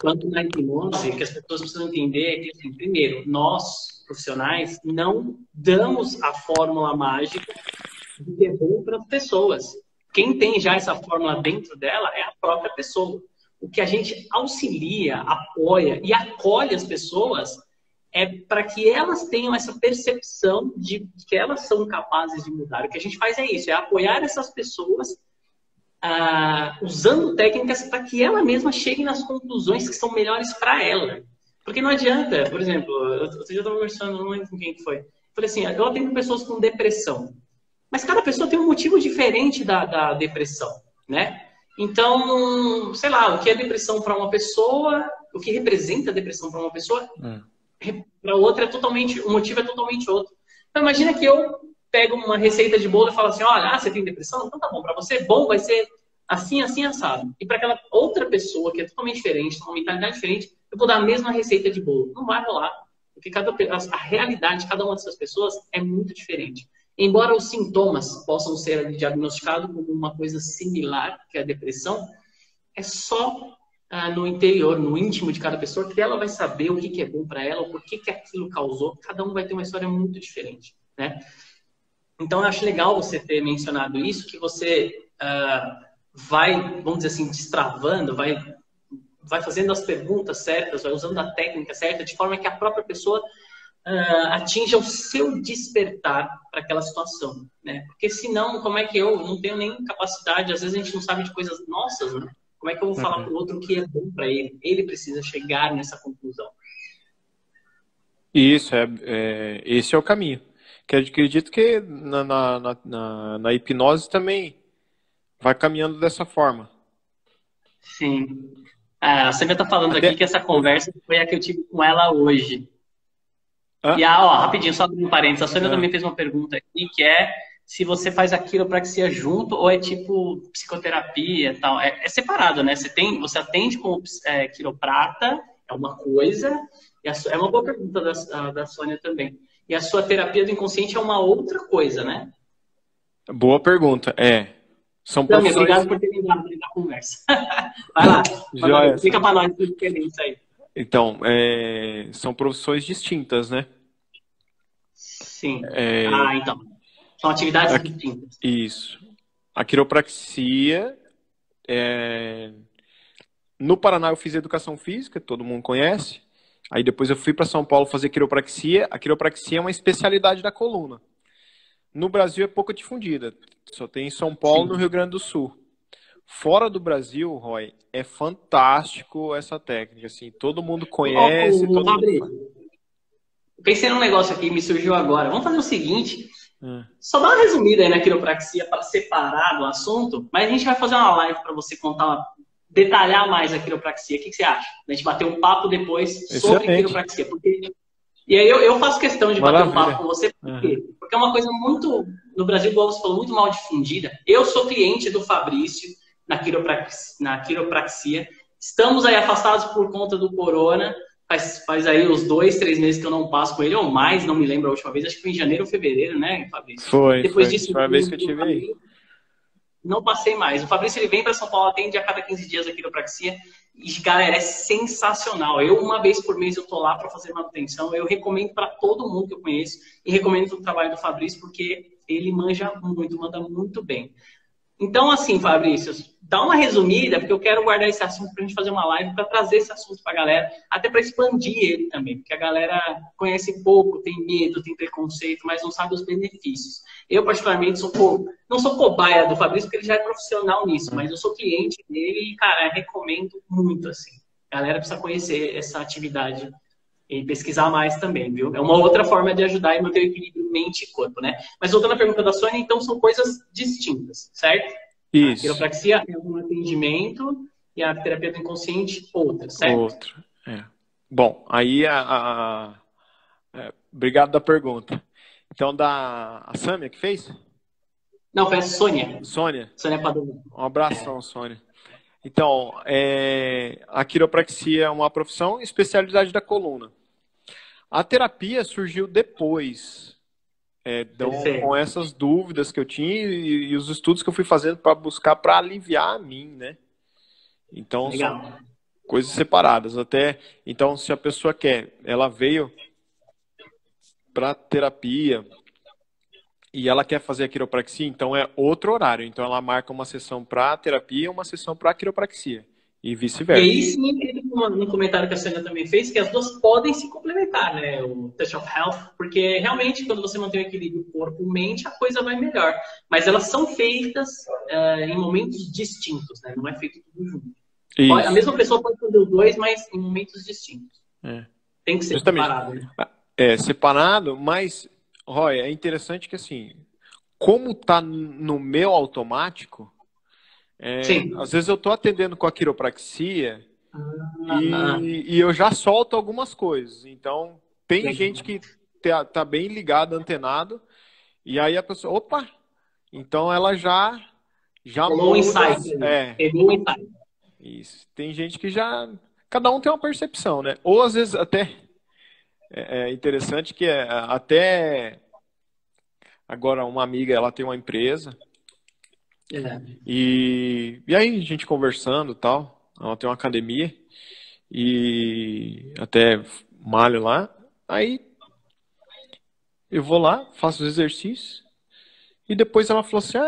quanto na hipnose, que as pessoas precisam entender que, assim, primeiro, nós, profissionais, não damos a fórmula mágica de que é bom para as pessoas. Quem tem já essa fórmula dentro dela é a própria pessoa. O que a gente auxilia, apoia e acolhe as pessoas é para que elas tenham essa percepção de que elas são capazes de mudar. O que a gente faz é isso, é apoiar essas pessoas usando técnicas para que ela mesma chegue nas conclusões que são melhores para ela. Porque não adianta, por exemplo, eu já estava conversando, não lembro com quem que foi. Falei assim, eu atendo pessoas com depressão. Mas cada pessoa tem um motivo diferente da depressão, né? Então, sei lá, o que é depressão para uma pessoa, o que representa a depressão para uma pessoa, É. para outra é totalmente, o motivo é totalmente outro. Então, imagina que eu pego uma receita de bolo e falo assim, olha, você tem depressão? Então tá bom, para você bom vai ser assim, assim, assado. E para aquela outra pessoa que é totalmente diferente, tem uma mentalidade diferente, eu vou dar a mesma receita de bolo. Não vai rolar, porque a realidade de cada uma dessas pessoas é muito diferente. Embora os sintomas possam ser diagnosticados como uma coisa similar, que é a depressão, é só no interior, no íntimo de cada pessoa, que ela vai saber o que, que é bom para ela, o porquê que aquilo causou. Cada um vai ter uma história muito diferente, né? Então, eu acho legal você ter mencionado isso, que você vai, vamos dizer assim, destravando, vai fazendo as perguntas certas, vai usando a técnica certa, de forma que a própria pessoa atinja o seu despertar para aquela situação, né? Porque senão, como é que eu não tenho nem capacidade, às vezes a gente não sabe de coisas nossas, né? Como é que eu vou falar para o outro o que é bom para ele? Ele precisa chegar nessa conclusão. Isso, esse é o caminho. Que eu acredito que na hipnose também vai caminhando dessa forma. Sim. A Sâmia está falando aqui Até. que essa conversa foi a que eu tive com ela hoje. E, Ah, rapidinho, só um parênteses, a Sônia ah, também fez uma pergunta aqui, que é se você faz a quiropraxia junto ou é tipo psicoterapia e tal. É separado, né? Você atende com quiroprata, é uma coisa, é uma boa pergunta da Sônia também. E a sua terapia do inconsciente é uma outra coisa, né? boa pergunta. São Também, profissões. obrigado por ter lembrado da conversa. Vai lá, Joia, explica Sandra. para nós a diferença aí. Então, são profissões distintas, né? Sim. É, Então. São atividades a- distintas. isso. A quiropraxia. é, No Paraná eu fiz educação física, todo mundo conhece. Aí depois eu fui para São Paulo fazer quiropraxia. A quiropraxia é uma especialidade da coluna. No Brasil é pouco difundida. Só tem em São Paulo e no Sim. Rio Grande do Sul. Fora do Brasil, Roy, é fantástico essa técnica. Assim, todo mundo conhece, Ô, todo mundo faz. Fabrício, pensei num negócio aqui, me surgiu agora. Vamos fazer o seguinte: É. só dá uma resumida aí na quiropraxia para separar do assunto, mas a gente vai fazer uma live para você contar, detalhar mais a quiropraxia. O que você acha? A gente bater um papo depois sobre Excelente. quiropraxia. E aí eu faço questão de bater um papo Maravilha. com você, por Uhum. quê? Porque é uma coisa muito, no Brasil, igual você falou, muito mal difundida. Eu sou cliente do Fabrício na quiropraxia. Estamos aí afastados por conta do corona. Faz aí uns 2, 3 meses que eu não passo com ele, ou mais, não me lembro a última vez. Acho que foi em janeiro ou fevereiro, né, Fabrício? Foi, Depois foi. disso, Foi a vez que eu tive aí. não passei mais. O Fabrício ele vem para São Paulo, atende a cada 15 dias a quiropraxia. E, galera, é sensacional. Eu, uma vez por mês, eu tô lá para fazer manutenção. Eu recomendo para todo mundo que eu conheço. E recomendo o trabalho do Fabrício, porque ele manda muito bem. Então, assim, Fabrício, dá uma resumida, porque eu quero guardar esse assunto para a gente fazer uma live, para trazer esse assunto para a galera, até para expandir ele também, porque a galera conhece pouco, tem medo, tem preconceito, mas não sabe os benefícios. Eu, particularmente, não sou cobaia do Fabrício, porque ele já é profissional nisso, mas eu sou cliente dele e, cara, recomendo muito, assim. A galera precisa conhecer essa atividade e pesquisar mais também, viu? É uma outra forma de ajudar e manter o equilíbrio mente e corpo, né? Mas voltando à pergunta da Sônia, então são coisas distintas, certo? A Isso. quiropraxia é um atendimento e a terapia do inconsciente outra, certo? Outro. É. Bom, aí obrigado da pergunta. Então, a Sâmia que fez? Não, foi a Sônia. Sônia? Sônia Padova. Um abração, Sônia. Então, a quiropraxia é uma profissão, especialidade da coluna. A terapia surgiu depois, com essas dúvidas que eu tinha e os estudos que eu fui fazendo para buscar para aliviar a mim, né? Então, Legal. são coisas separadas. Então, se a pessoa quer, ela veio para terapia e ela quer fazer a quiropraxia, então é outro horário. Então, ela marca uma sessão para terapia e uma sessão para quiropraxia. E E vice-versa. aí sim, no comentário que a Sônia também fez, que as duas podem se complementar, né? O Touch of Health, porque realmente quando você mantém o equilíbrio corpo-mente, a coisa vai melhor. Mas elas são feitas em momentos distintos, né? Não é feito tudo junto. Isso. A mesma pessoa pode fazer os dois, mas em momentos distintos. Tem que ser Justamente. separado. Né? Separado, mas, Roy, é interessante que assim, como tá no meu automático, às vezes eu tô atendendo com a quiropraxia e eu já solto algumas coisas. Então, tem gente que tá bem ligado, antenado, e aí a pessoa, opa, então ela já Rolou um insight. Pegou um insight. Isso. Tem gente que cada um tem uma percepção, né? Ou às vezes até é interessante que até agora uma amiga, ela tem uma empresa e aí a gente conversando e tal, ela tem uma academia e até malho lá, aí eu vou lá, faço os exercícios e depois ela falou assim,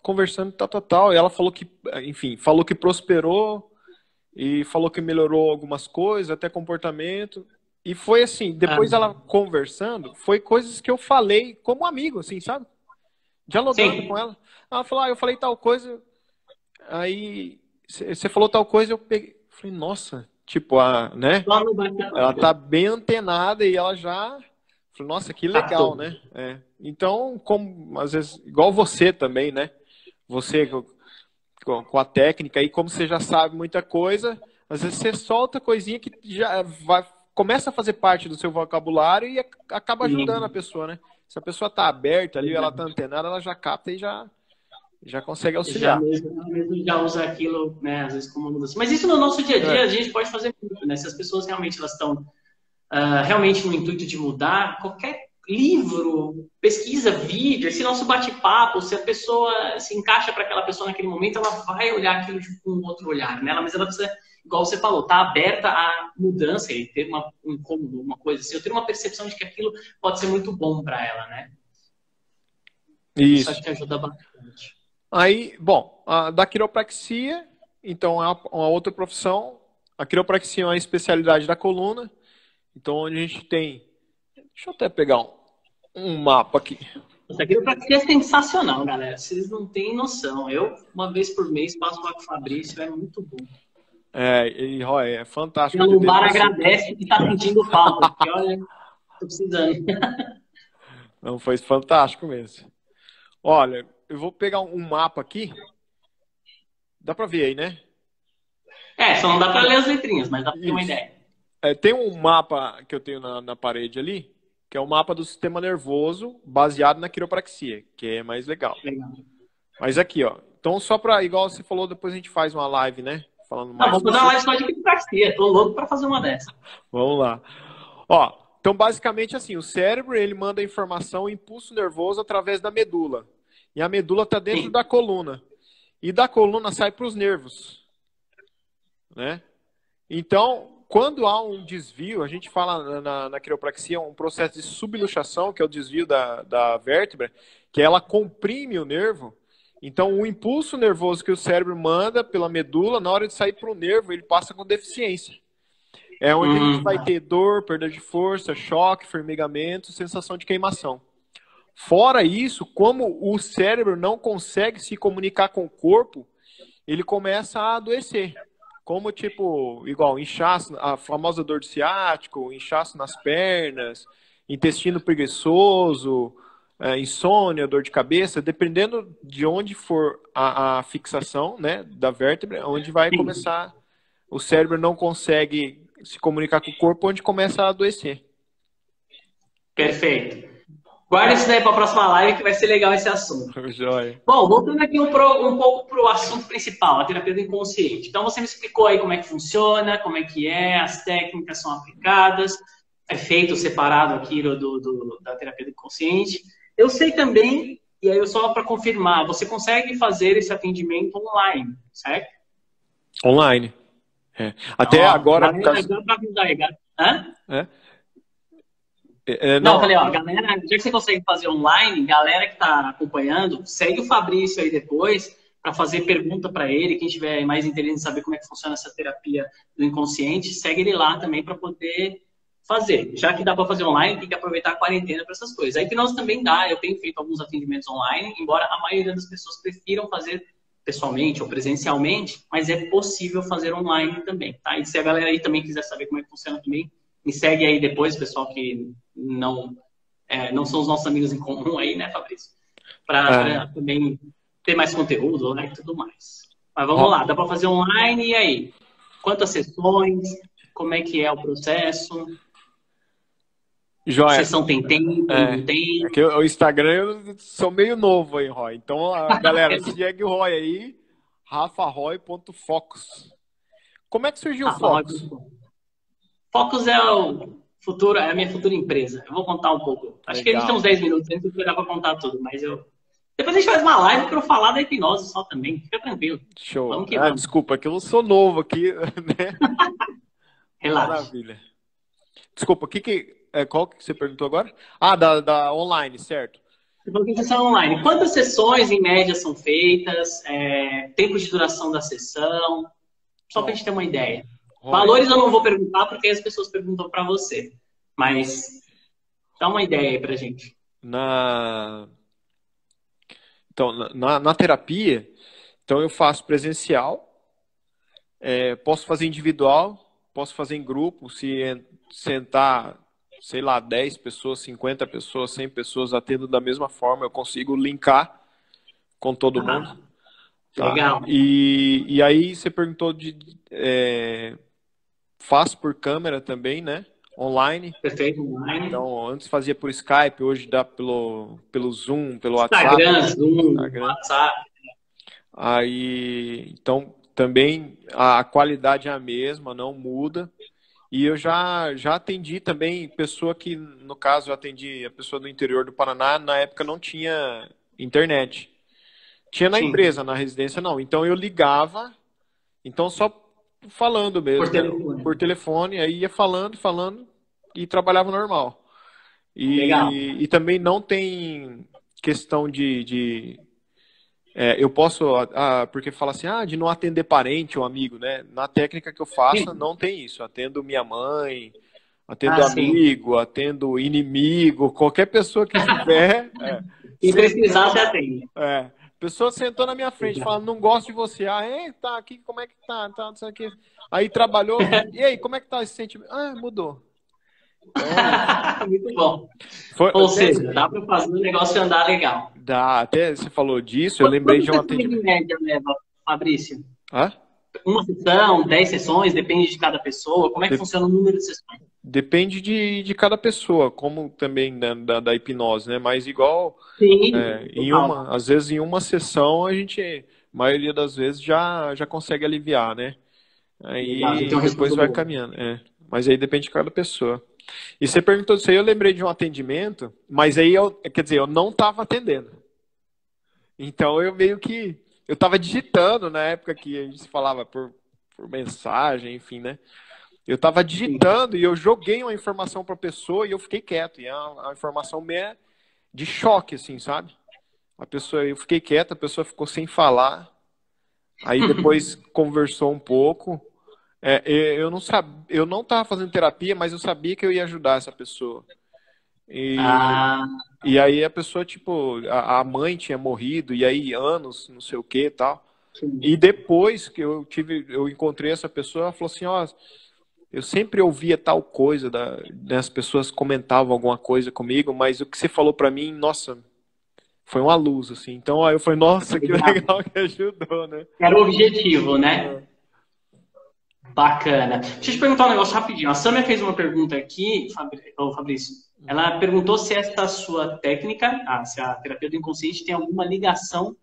conversando tal, e ela falou que, enfim, falou que prosperou e falou que melhorou algumas coisas, até comportamento. E foi assim, depois ela conversando, foi coisas que eu falei como amigo, assim, sabe? Dialogando com ela. Ela falou, eu falei tal coisa, aí você falou tal coisa, eu peguei. Falei, nossa, tipo, né? Ela tá bem antenada e ela já. Falei, nossa, que legal, né? Então, como, às vezes, igual você também, né? Você com a técnica, e como você já sabe muita coisa, às vezes você solta coisinha que já começa a fazer parte do seu vocabulário e acaba ajudando a pessoa, né? Se a pessoa tá aberta ali, ela tá antenada, ela já capta e já consegue auxiliar. Já usa aquilo, né, às vezes como mudança. Mas isso no nosso dia a dia a gente pode fazer muito, né? Se as pessoas realmente elas estão realmente no intuito de mudar, qualquer livro, pesquisa, vídeo, esse nosso bate-papo, se a pessoa se encaixa para aquela pessoa naquele momento, ela vai olhar aquilo com um outro olhar, né? Mas ela precisa, igual você falou, tá aberta à mudança e ter um incômodo, uma coisa assim, eu ter uma percepção de que aquilo pode ser muito bom para ela, né? Isso acho que ajuda bastante. Aí, bom, da quiropraxia, então é uma outra profissão. A quiropraxia é uma especialidade da coluna, então onde a gente tem... Deixa eu até pegar um mapa aqui. Essa quiropraxia é sensacional, galera. Vocês não têm noção. Eu, uma vez por mês, passo lá com o Fabrício, é muito bom. Roy, é fantástico. A lombar agradece que tá sentindo falta, porque olha, tô precisando. Não, foi fantástico mesmo. Olha, eu vou pegar um mapa aqui. Dá pra ver aí, né? Só não dá pra ler as letrinhas, mas dá pra ter uma ideia. Tem um mapa que eu tenho na parede ali, que é o mapa do sistema nervoso baseado na quiropraxia, que é mais legal. Mas aqui, ó. Então, só pra, igual você falou, depois a gente faz uma live, né? Falando mais. Vamos fazer uma live só de quiropraxia. Tô louco pra fazer uma dessa. Vamos lá. Ó, então, basicamente assim, o cérebro, ele manda informação, impulso nervoso através da medula. E a medula tá dentro da coluna. E da coluna sai para os nervos. Né? Então, quando há um desvio, a gente fala na quiropraxia um processo de subluxação, que é o desvio da vértebra, que ela comprime o nervo, Então, o impulso nervoso que o cérebro manda pela medula, na hora de sair para o nervo, ele passa com deficiência. É onde a gente vai ter dor, perda de força, choque, formigamento, sensação de queimação. Fora isso, como o cérebro não consegue se comunicar com o corpo, ele começa a adoecer. Como, tipo, igual inchaço, a famosa dor de ciático, inchaço nas pernas, intestino preguiçoso, insônia, dor de cabeça, dependendo de onde for a fixação, né, da vértebra, onde vai começar, o cérebro não consegue se comunicar com o corpo, onde começa a adoecer. Perfeito. Guarda isso daí para a próxima live que vai ser legal esse assunto. Joia. Bom, voltando aqui um pouco para o assunto principal, a terapia do inconsciente. Então, você me explicou aí como é que funciona, como é que é, as técnicas são aplicadas, é feito separado aqui da terapia do inconsciente. Eu sei também, e aí só para confirmar, você consegue fazer esse atendimento online, certo? Online. É. Até agora... Por causa... Não, eu falei, ó, galera, já que você consegue fazer online, galera que está acompanhando, segue o Fabrício aí depois para fazer pergunta para ele. Quem tiver mais interesse em saber como é que funciona essa terapia do inconsciente, segue ele lá também para poder fazer. Já que dá para fazer online, tem que aproveitar a quarentena para essas coisas. A hipnose também dá, eu tenho feito alguns atendimentos online, embora a maioria das pessoas prefiram fazer pessoalmente ou presencialmente, mas é possível fazer online também, tá? E se a galera aí também quiser saber como é que funciona também, me segue aí depois, pessoal que não são os nossos amigos em comum aí, né, Fabrício? Para também ter mais conteúdo, né, e tudo mais. Mas vamos lá, dá para fazer online, e aí? Quantas sessões? Como é que é o processo? Joia. Sessão tem tempo, não tem? Aqui, o Instagram eu sou meio novo aí, Roy. Então, galera, segue o Roy aí, rafaroy.focus. Como é que surgiu o Focus? Focus é a minha futura empresa. Eu vou contar um pouco. Acho que a gente tem uns 10 minutos, antes de para contar tudo, mas depois a gente faz uma live para eu falar da hipnose só também. Fica tranquilo. Show. Vamos que vamos. Desculpa, que eu sou novo aqui, né? Relaxa. Maravilha. Desculpa, qual que você perguntou agora? Da online, certo? Você falou que sessão online. Quantas sessões, em média, são feitas? Tempo de duração da sessão? Só para a gente ter uma ideia. Valores eu não vou perguntar, porque as pessoas perguntam para você. Mas dá uma ideia aí pra gente. Então, na terapia, então eu faço presencial, posso fazer individual, posso fazer em grupo, se sentar, sei lá, 10 pessoas, 50 pessoas, 100 pessoas atendo da mesma forma, eu consigo linkar com todo mundo. Tá? Legal. E aí você perguntou faço por câmera também, né? Online. Perfeito, online. Então, antes fazia por Skype, hoje dá pelo Zoom, pelo Instagram, Zoom, WhatsApp. Aí, então, também a qualidade é a mesma, não muda. E eu já atendi também pessoa que, no caso, eu atendi a pessoa do interior do Paraná, na época não tinha internet. Tinha na empresa, na residência não. Então eu ligava, então só falando mesmo, por telefone, aí ia falando e trabalhava normal. E também não tem questão eu posso, porque fala assim, de não atender parente ou amigo, né? Na técnica que eu faço, não tem isso. Atendo minha mãe, atendo amigo, atendo inimigo, qualquer pessoa que tiver. Se precisar, você atende. A pessoa sentou na minha frente, falando, não gosto de você. Tá aqui, como é que tá? Tá, isso aqui. Aí trabalhou, e aí, como é que tá esse sentimento? Mudou. Muito bom. Ou seja, dá para fazer o negócio andar legal. Dá, até você falou disso, eu lembrei de um atendimento. Quanto média leva, Fabrício? Hã? Uma sessão, 10 sessões, depende de cada pessoa. Como é que funciona o número de sessões? Depende de cada pessoa, como também da hipnose, né? Mas igual, sim, às vezes em uma sessão a maioria das vezes já consegue aliviar, né? Aí depois vai caminhando. Mas aí depende de cada pessoa. E você perguntou isso aí, eu lembrei de um atendimento, mas aí eu não estava atendendo. Então eu eu estava digitando na época que a gente se falava por mensagem, enfim, né? Eu estava digitando e eu joguei uma informação para a pessoa e eu fiquei quieto. E é uma informação meio de choque, assim, sabe? Eu fiquei quieto, a pessoa ficou sem falar. Aí depois conversou um pouco. Eu não estava fazendo terapia, mas eu sabia que eu ia ajudar essa pessoa. E, Ah, e aí a pessoa, tipo, a mãe tinha morrido, e aí anos, não sei o que e tal. sim. E depois que eu encontrei essa pessoa, ela falou assim, ó, eu sempre ouvia tal coisa, as pessoas comentavam alguma coisa comigo, mas o que você falou pra mim, nossa, foi uma luz, assim. Então aí eu falei, nossa, que Legal. legal que ajudou, né? Era o objetivo, né? Bacana. Deixa eu te perguntar um negócio rapidinho. A Samia fez uma pergunta aqui, Fabrício. Ela perguntou se essa sua técnica, se a terapia do inconsciente tem alguma ligação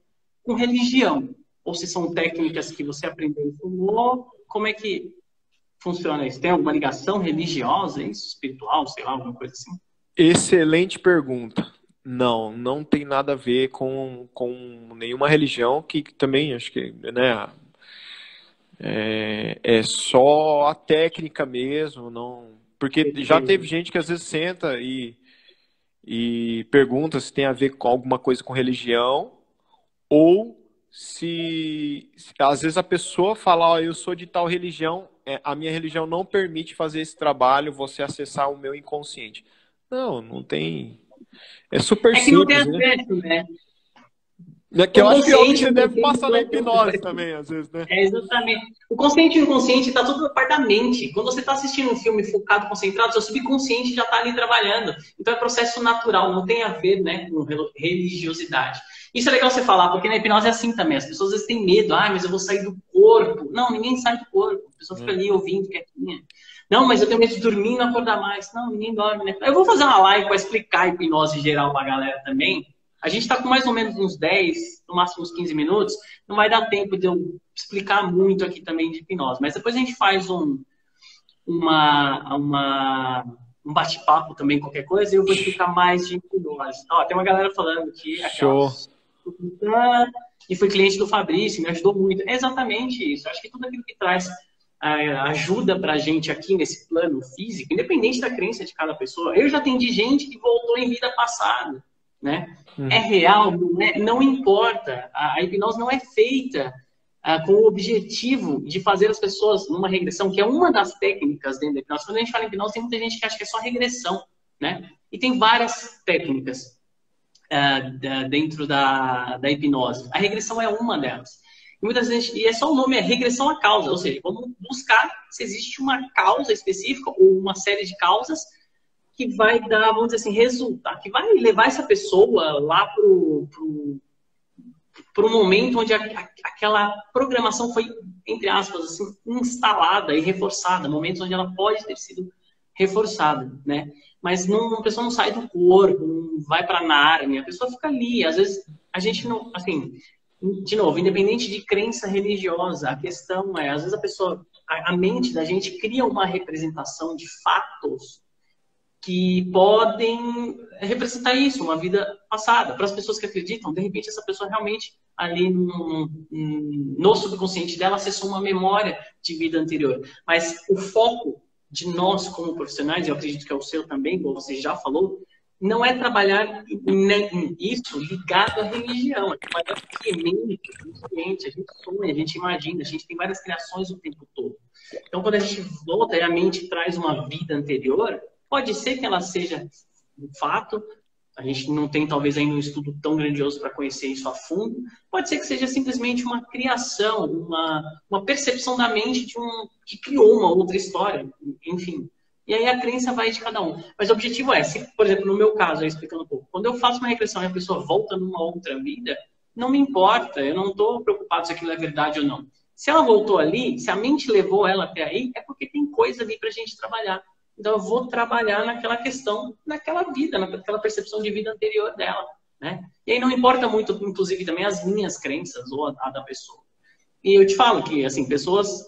com religião. Ou se são técnicas que você aprendeu e formou. Como é que funciona isso? Tem alguma ligação religiosa, isso? Espiritual, sei lá, alguma coisa assim? Excelente pergunta. Não, não tem nada a ver com nenhuma religião, que também acho que, né, é só a técnica mesmo, não, porque já teve Perfeito. gente que às vezes senta e pergunta se tem a ver com alguma coisa com religião, ou se às vezes a pessoa fala, ó, eu sou de tal religião, a minha religião não permite fazer esse trabalho, você acessar o meu inconsciente. Não, não tem. É super É que não tem simples, né? acesso, né? Que O eu acho que é o que consciente e você o deve inconsciente passar não na é tão hipnose também, às vezes, né? É, exatamente. O consciente e o inconsciente está tudo na parte da mente. Quando você está assistindo um filme focado, concentrado, seu subconsciente já está ali trabalhando. Então é processo natural, não tem a ver, né, com religiosidade. Isso é legal você falar, porque na hipnose é assim também. As pessoas às vezes têm medo. Ah, mas eu vou sair do corpo. Não, ninguém sai do corpo. A pessoa fica É. ali ouvindo quietinha. Não, mas eu tenho medo de dormir e não acordar mais. Não, ninguém dorme, né? Eu vou fazer uma live para explicar a hipnose geral para a galera também. A gente está com mais ou menos uns 10, no máximo uns 15 minutos. Não vai dar tempo de eu explicar muito aqui também de hipnose. Mas depois a gente faz um bate-papo também, qualquer coisa, e eu vou explicar mais de hipnose. Ó, tem uma galera falando que Show. e foi cliente do Fabrício, me ajudou muito. É exatamente isso. Eu acho que tudo aquilo que traz ajuda pra gente aqui nesse plano físico, independente da crença de cada pessoa. Eu já atendi gente que voltou em vida passada, né? É real, não é? Não importa. A hipnose não é feita com o objetivo de fazer as pessoas numa regressão, que é uma das técnicas dentro da hipnose. Quando a gente fala em hipnose, tem muita gente que acha que é só regressão, né? E tem várias técnicas dentro da hipnose. A regressão é uma delas. E muitas vezes, e é só o nome, é regressão à causa, ou seja, vamos buscar se existe uma causa específica ou uma série de causas que vai dar, vamos dizer assim, resultado, que vai levar essa pessoa lá para um momento onde aquela programação foi, entre aspas, assim, instalada e reforçada, momentos onde ela pode ter sido reforçada, né? Mas não, a pessoa não sai do corpo, não vai para Nárnia, a pessoa fica ali. Às vezes a gente não, assim, de novo, independente de crença religiosa, a questão é, às vezes a pessoa, a mente da gente cria uma representação de fatos que podem representar isso, uma vida passada. Para as pessoas que acreditam, de repente essa pessoa realmente ali no subconsciente dela acessou uma memória de vida anterior. Mas o foco de nós como profissionais, eu acredito que é o seu também, como você já falou, não é trabalhar isso ligado à religião, é trabalhar com mente, consciente, a gente sonha, a gente imagina, a gente tem várias criações o tempo todo. Então, quando a gente volta e a mente traz uma vida anterior, pode ser que ela seja um fato, a gente não tem talvez ainda um estudo tão grandioso para conhecer isso a fundo, pode ser que seja simplesmente uma criação, uma percepção da mente que criou uma outra história, enfim. E aí a crença vai de cada um. Mas o objetivo é, se, por exemplo, no meu caso, aí explicando um pouco, quando eu faço uma regressão e a pessoa volta numa outra vida, não me importa, eu não estou preocupado se aquilo é verdade ou não. Se ela voltou ali, se a mente levou ela até aí, é porque tem coisa ali para a gente trabalhar. Então, eu vou trabalhar naquela questão, naquela vida, naquela percepção de vida anterior dela, né? E aí não importa muito, inclusive, também as minhas crenças ou a da pessoa. E eu te falo que, assim, pessoas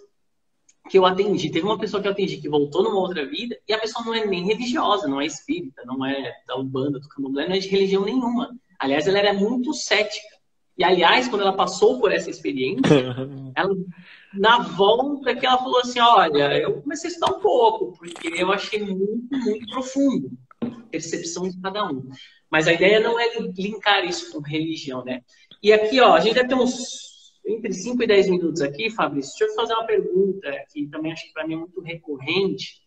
que eu atendi, teve uma pessoa que eu atendi que voltou numa outra vida e a pessoa não é nem religiosa, não é espírita, não é da Umbanda, do Candomblé, não é de religião nenhuma. Aliás, ela era muito cética. E, aliás, quando ela passou por essa experiência, ela, na volta que ela falou assim, olha, eu comecei a estudar um pouco, porque eu achei muito, muito profundo. percepção de cada um. Mas a ideia não é linkar isso com religião, né? E aqui, ó, a gente deve ter uns entre 5 e 10 minutos aqui, Fabrício. Deixa eu fazer uma pergunta que também acho que para mim é muito recorrente,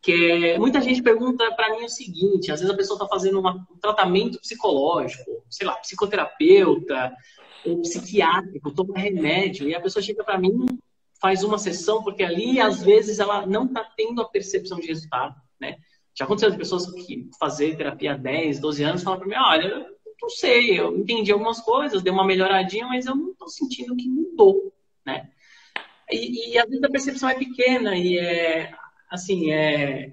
que é, muita gente pergunta para mim o seguinte, às vezes a pessoa está fazendo um tratamento psicológico, sei lá, psicoterapeuta ou psiquiátrico, toma remédio, e a pessoa chega para mim, faz uma sessão, porque ali, às vezes, ela não está tendo a percepção de resultado, né? Já aconteceu de pessoas que fazer terapia há 10, 12 anos falam para mim, olha, eu não sei, eu entendi algumas coisas, dei uma melhoradinha, mas eu não estou sentindo que mudou, né? E às vezes a percepção é pequena e assim,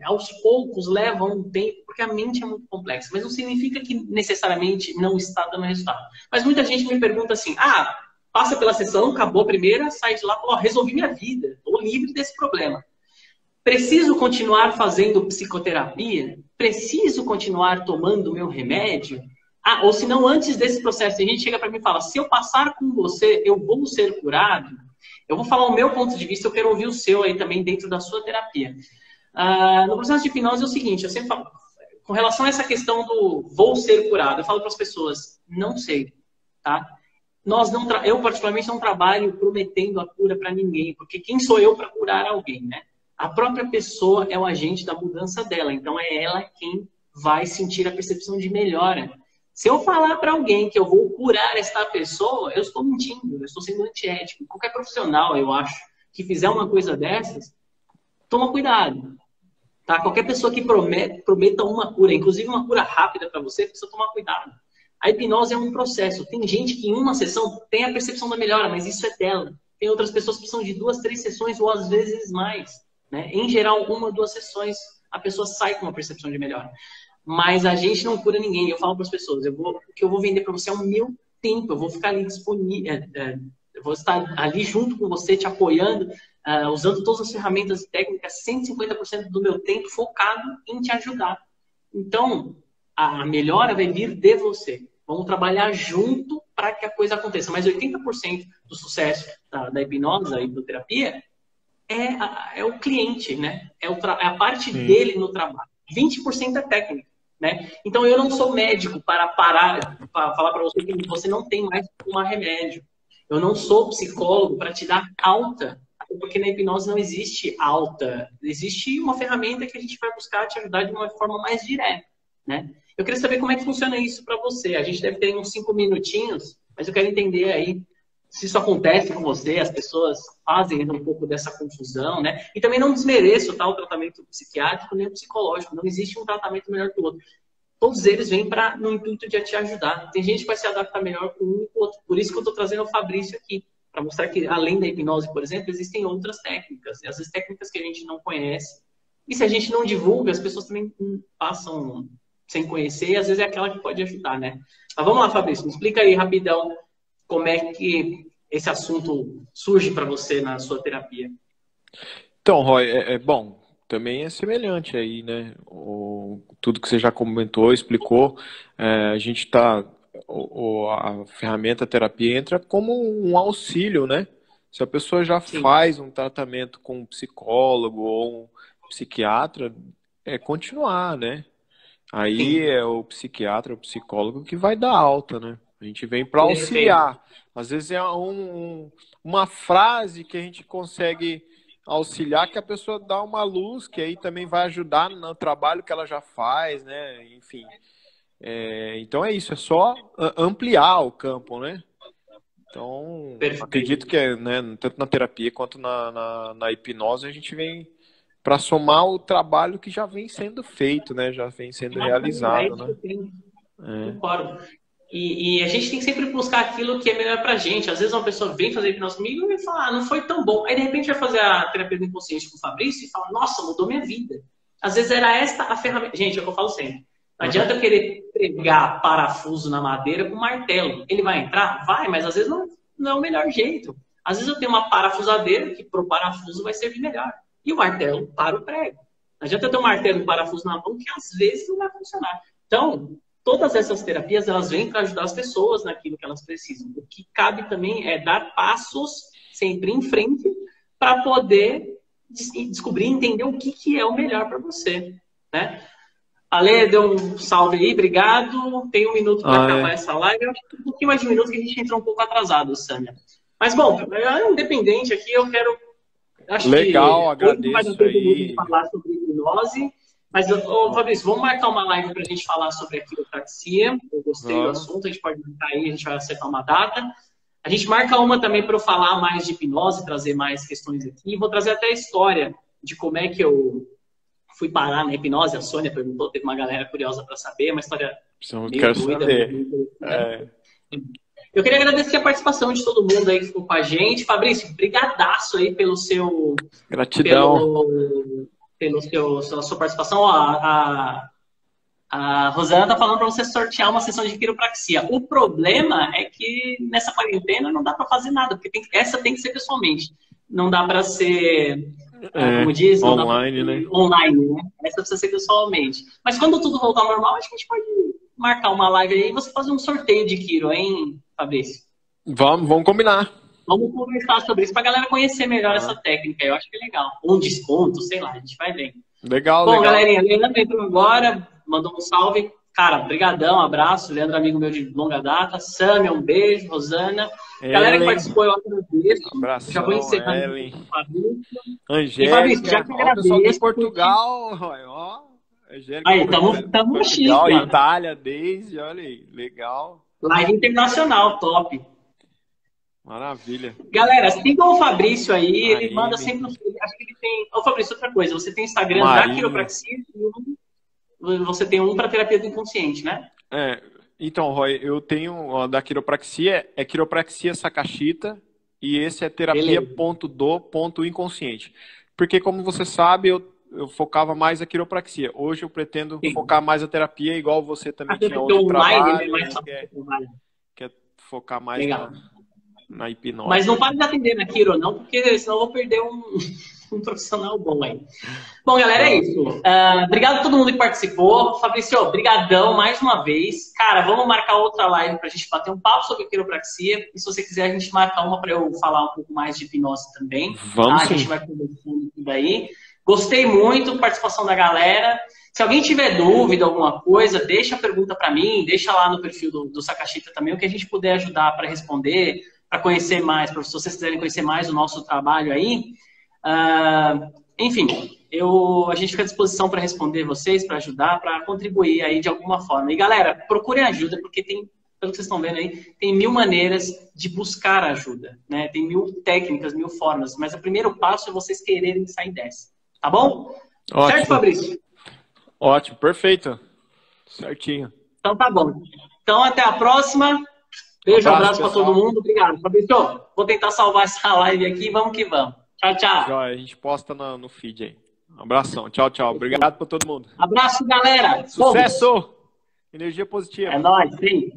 aos poucos leva um tempo, porque a mente é muito complexa, mas não significa que necessariamente não está dando resultado. Mas muita gente me pergunta assim, passa pela sessão, acabou a primeira, sai de lá e fala, resolvi minha vida, estou livre desse problema. Preciso continuar fazendo psicoterapia? Preciso continuar tomando meu remédio? Ou se não, antes desse processo, a gente chega para mim e fala, se eu passar com você, eu vou ser curado? Eu vou falar o meu ponto de vista, eu quero ouvir o seu aí também dentro da sua terapia. No processo de hipnose é o seguinte, eu sempre falo, com relação a essa questão do vou ser curado, eu falo para as pessoas, não sei, tá? Eu particularmente não trabalho prometendo a cura para ninguém, porque quem sou eu para curar alguém, né? A própria pessoa é o agente da mudança dela, então é ela quem vai sentir a percepção de melhora. Se eu falar para alguém que eu vou curar esta pessoa, eu estou mentindo, eu estou sendo antiético. Qualquer profissional, eu acho, que fizer uma coisa dessas, toma cuidado. Tá? Qualquer pessoa que prometa uma cura, inclusive uma cura rápida para você, precisa tomar cuidado. A hipnose é um processo. Tem gente que em uma sessão tem a percepção da melhora, mas isso é dela. Tem outras pessoas que precisam de 2, 3 sessões ou às vezes mais. Né? Em geral, 1 ou 2 sessões, a pessoa sai com uma percepção de melhora. Mas a gente não cura ninguém. Eu falo para as pessoas, o que eu vou vender para você é o meu tempo. Eu vou ficar ali disponível, eu vou estar ali junto com você, te apoiando, usando todas as ferramentas e técnicas, 150% do meu tempo focado em te ajudar. Então, a melhora vai vir de você. Vamos trabalhar junto para que a coisa aconteça. Mas 80% do sucesso da hipnose, da hipnoterapia, é o cliente, né? É a parte dele no trabalho. 20% é técnica. Né? Então, eu não sou médico para falar para você que você não tem mais que tomar remédio. Eu não sou psicólogo para te dar alta, porque na hipnose não existe alta. Existe uma ferramenta que a gente vai buscar te ajudar de uma forma mais direta. Né? Eu queria saber como é que funciona isso para você. A gente deve ter uns 5 minutinhos, mas eu quero entender aí se isso acontece com você, as pessoas fazem um pouco dessa confusão, né? E também não desmereço o tratamento psiquiátrico nem o psicológico. Não existe um tratamento melhor que o outro. Todos eles vêm no intuito de te ajudar. Tem gente que vai se adaptar melhor com um e com o outro. Por isso que eu estou trazendo o Fabrício aqui, para mostrar que, além da hipnose, por exemplo, existem outras técnicas. E às vezes técnicas que a gente não conhece. E se a gente não divulga, as pessoas também passam sem conhecer, e às vezes é aquela que pode ajudar, né? Mas vamos lá, Fabrício, me explica aí rapidão como é que esse assunto surge para você na sua terapia. Então, Roy, bom, também é semelhante aí, né? Tudo que você já comentou, explicou, a gente está... A ferramenta terapia entra como um auxílio, né? Se a pessoa já faz um tratamento com um psicólogo ou um psiquiatra, é continuar, né? Aí é o psiquiatra, o psicólogo que vai dar alta, né? A gente vem para auxiliar. Às vezes é uma frase que a gente consegue auxiliar, que a pessoa dá uma luz, que aí também vai ajudar no trabalho que ela já faz, né? Enfim. Então é isso, é só ampliar o campo, né? Então, acredito que né, tanto na terapia quanto na hipnose a gente vem para somar o trabalho que já vem sendo feito, né? Já vem sendo realizado, né? Concordo. E a gente tem que sempre buscar aquilo que é melhor pra gente. Às vezes uma pessoa vem fazer hipnose comigo e fala, não foi tão bom. Aí de repente vai fazer a terapia do inconsciente com o Fabrício e fala, nossa, mudou minha vida. Às vezes era esta a ferramenta. Gente, é o que eu falo sempre. Não adianta eu querer pregar parafuso na madeira com martelo. Ele vai entrar? Vai, mas às vezes não é o melhor jeito. Às vezes eu tenho uma parafusadeira que pro parafuso vai servir melhor. E o martelo para o prego. Não adianta eu ter um martelo e um parafuso na mão que às vezes não vai funcionar. Então, todas essas terapias, elas vêm para ajudar as pessoas naquilo que elas precisam. O que cabe também é dar passos sempre em frente para poder descobrir e entender o que é o melhor para você, né? Ale, deu um salve aí, obrigado. Tem um minuto para acabar essa live. Eu acho que um pouquinho mais de um minuto que a gente entrou um pouco atrasado, Sâmia. Mas, bom, independente aqui, eu quero... Acho legal, que agradeço hoje não vai dar tempo aí. de falar sobre hipnose. Mas, Fabrício, vamos marcar uma live para a gente falar sobre a quiropraxia. Eu gostei do assunto, a gente pode marcar aí, a gente vai acertar uma data. A gente marca uma também para eu falar mais de hipnose, trazer mais questões aqui. Vou trazer até a história de como é que eu fui parar na hipnose. A Sônia perguntou, teve uma galera curiosa para saber, uma história meio doida. Eu queria agradecer a participação de todo mundo aí que ficou com a gente. Fabrício, brigadaço aí pelo seu... Gratidão. Pela sua participação. Ó, a Rosana tá falando para você sortear uma sessão de quiropraxia. O problema é que nessa quarentena não dá para fazer nada, porque essa tem que ser pessoalmente. Não dá para ser, como diz, online, né? Online, né? Essa precisa ser pessoalmente. Mas quando tudo voltar ao normal, acho que a gente pode marcar uma live aí e você fazer um sorteio de quiro, hein, Fabrício? Vamos combinar. Vamos conversar sobre isso pra galera conhecer melhor essa técnica. Eu acho que é legal. Um desconto, sei lá, a gente vai ver. Legal, bom, legal. Galerinha, Leandro entrou agora, mandou um salve. Cara, brigadão, abraço. Leandro, amigo meu de longa data. Sâmia, um beijo. Rosana. Galera que participou, eu agradeço. Abração, já conheci Ellen. Angélica. E, Fabrício, já que eu agradeço. De Portugal, ó. Angélica, aí, tamo chique, ó. Itália, desde, olha aí, legal. Live internacional, top. Maravilha. Galera, sigam o Fabrício aí, ele manda sempre... Acho que ele tem... Ô, Fabrício, outra coisa, você tem Instagram da quiropraxia e você tem um para terapia do inconsciente, né? Então, Roy, eu tenho da quiropraxia, é quiropraxia Sakashita, e esse é terapia.do.inconsciente. Porque, como você sabe, eu focava mais a quiropraxia. Hoje eu pretendo focar mais a terapia, igual você também tinha outro trabalho, quer focar mais na hipnose. Mas não para de atender na Quiro, não, porque senão eu vou perder um profissional bom aí. Bom, galera, é isso. Obrigado a todo mundo que participou. Fabrício, brigadão mais uma vez. Cara, vamos marcar outra live pra gente bater um papo sobre quiropraxia. E se você quiser, a gente marca uma pra eu falar um pouco mais de hipnose também. Vamos, A gente vai conversando tudo aí. Gostei muito, participação da galera. Se alguém tiver dúvida, alguma coisa, deixa a pergunta pra mim, deixa lá no perfil do Sakashita também, o que a gente puder ajudar para responder, para conhecer mais, se vocês quiserem conhecer mais o nosso trabalho aí. Enfim, a gente fica à disposição para responder vocês, para ajudar, para contribuir aí de alguma forma. E galera, procurem ajuda, porque tem, pelo que vocês estão vendo aí, tem 1000 maneiras de buscar ajuda, né? Tem 1000 técnicas, 1000 formas, mas o primeiro passo é vocês quererem sair dessa, tá bom? Ótimo. Certo, Fabrício? Ótimo, perfeito. Certinho. Então tá bom. Então até a próxima. Beijo, abraço para todo mundo. Obrigado. Fabrício, vou tentar salvar essa live aqui. Vamos que vamos. Tchau, tchau. A gente posta no feed aí. Um abração. Tchau, tchau. Obrigado para todo mundo. Abraço, galera. Sucesso! Energia positiva. É nóis, sim.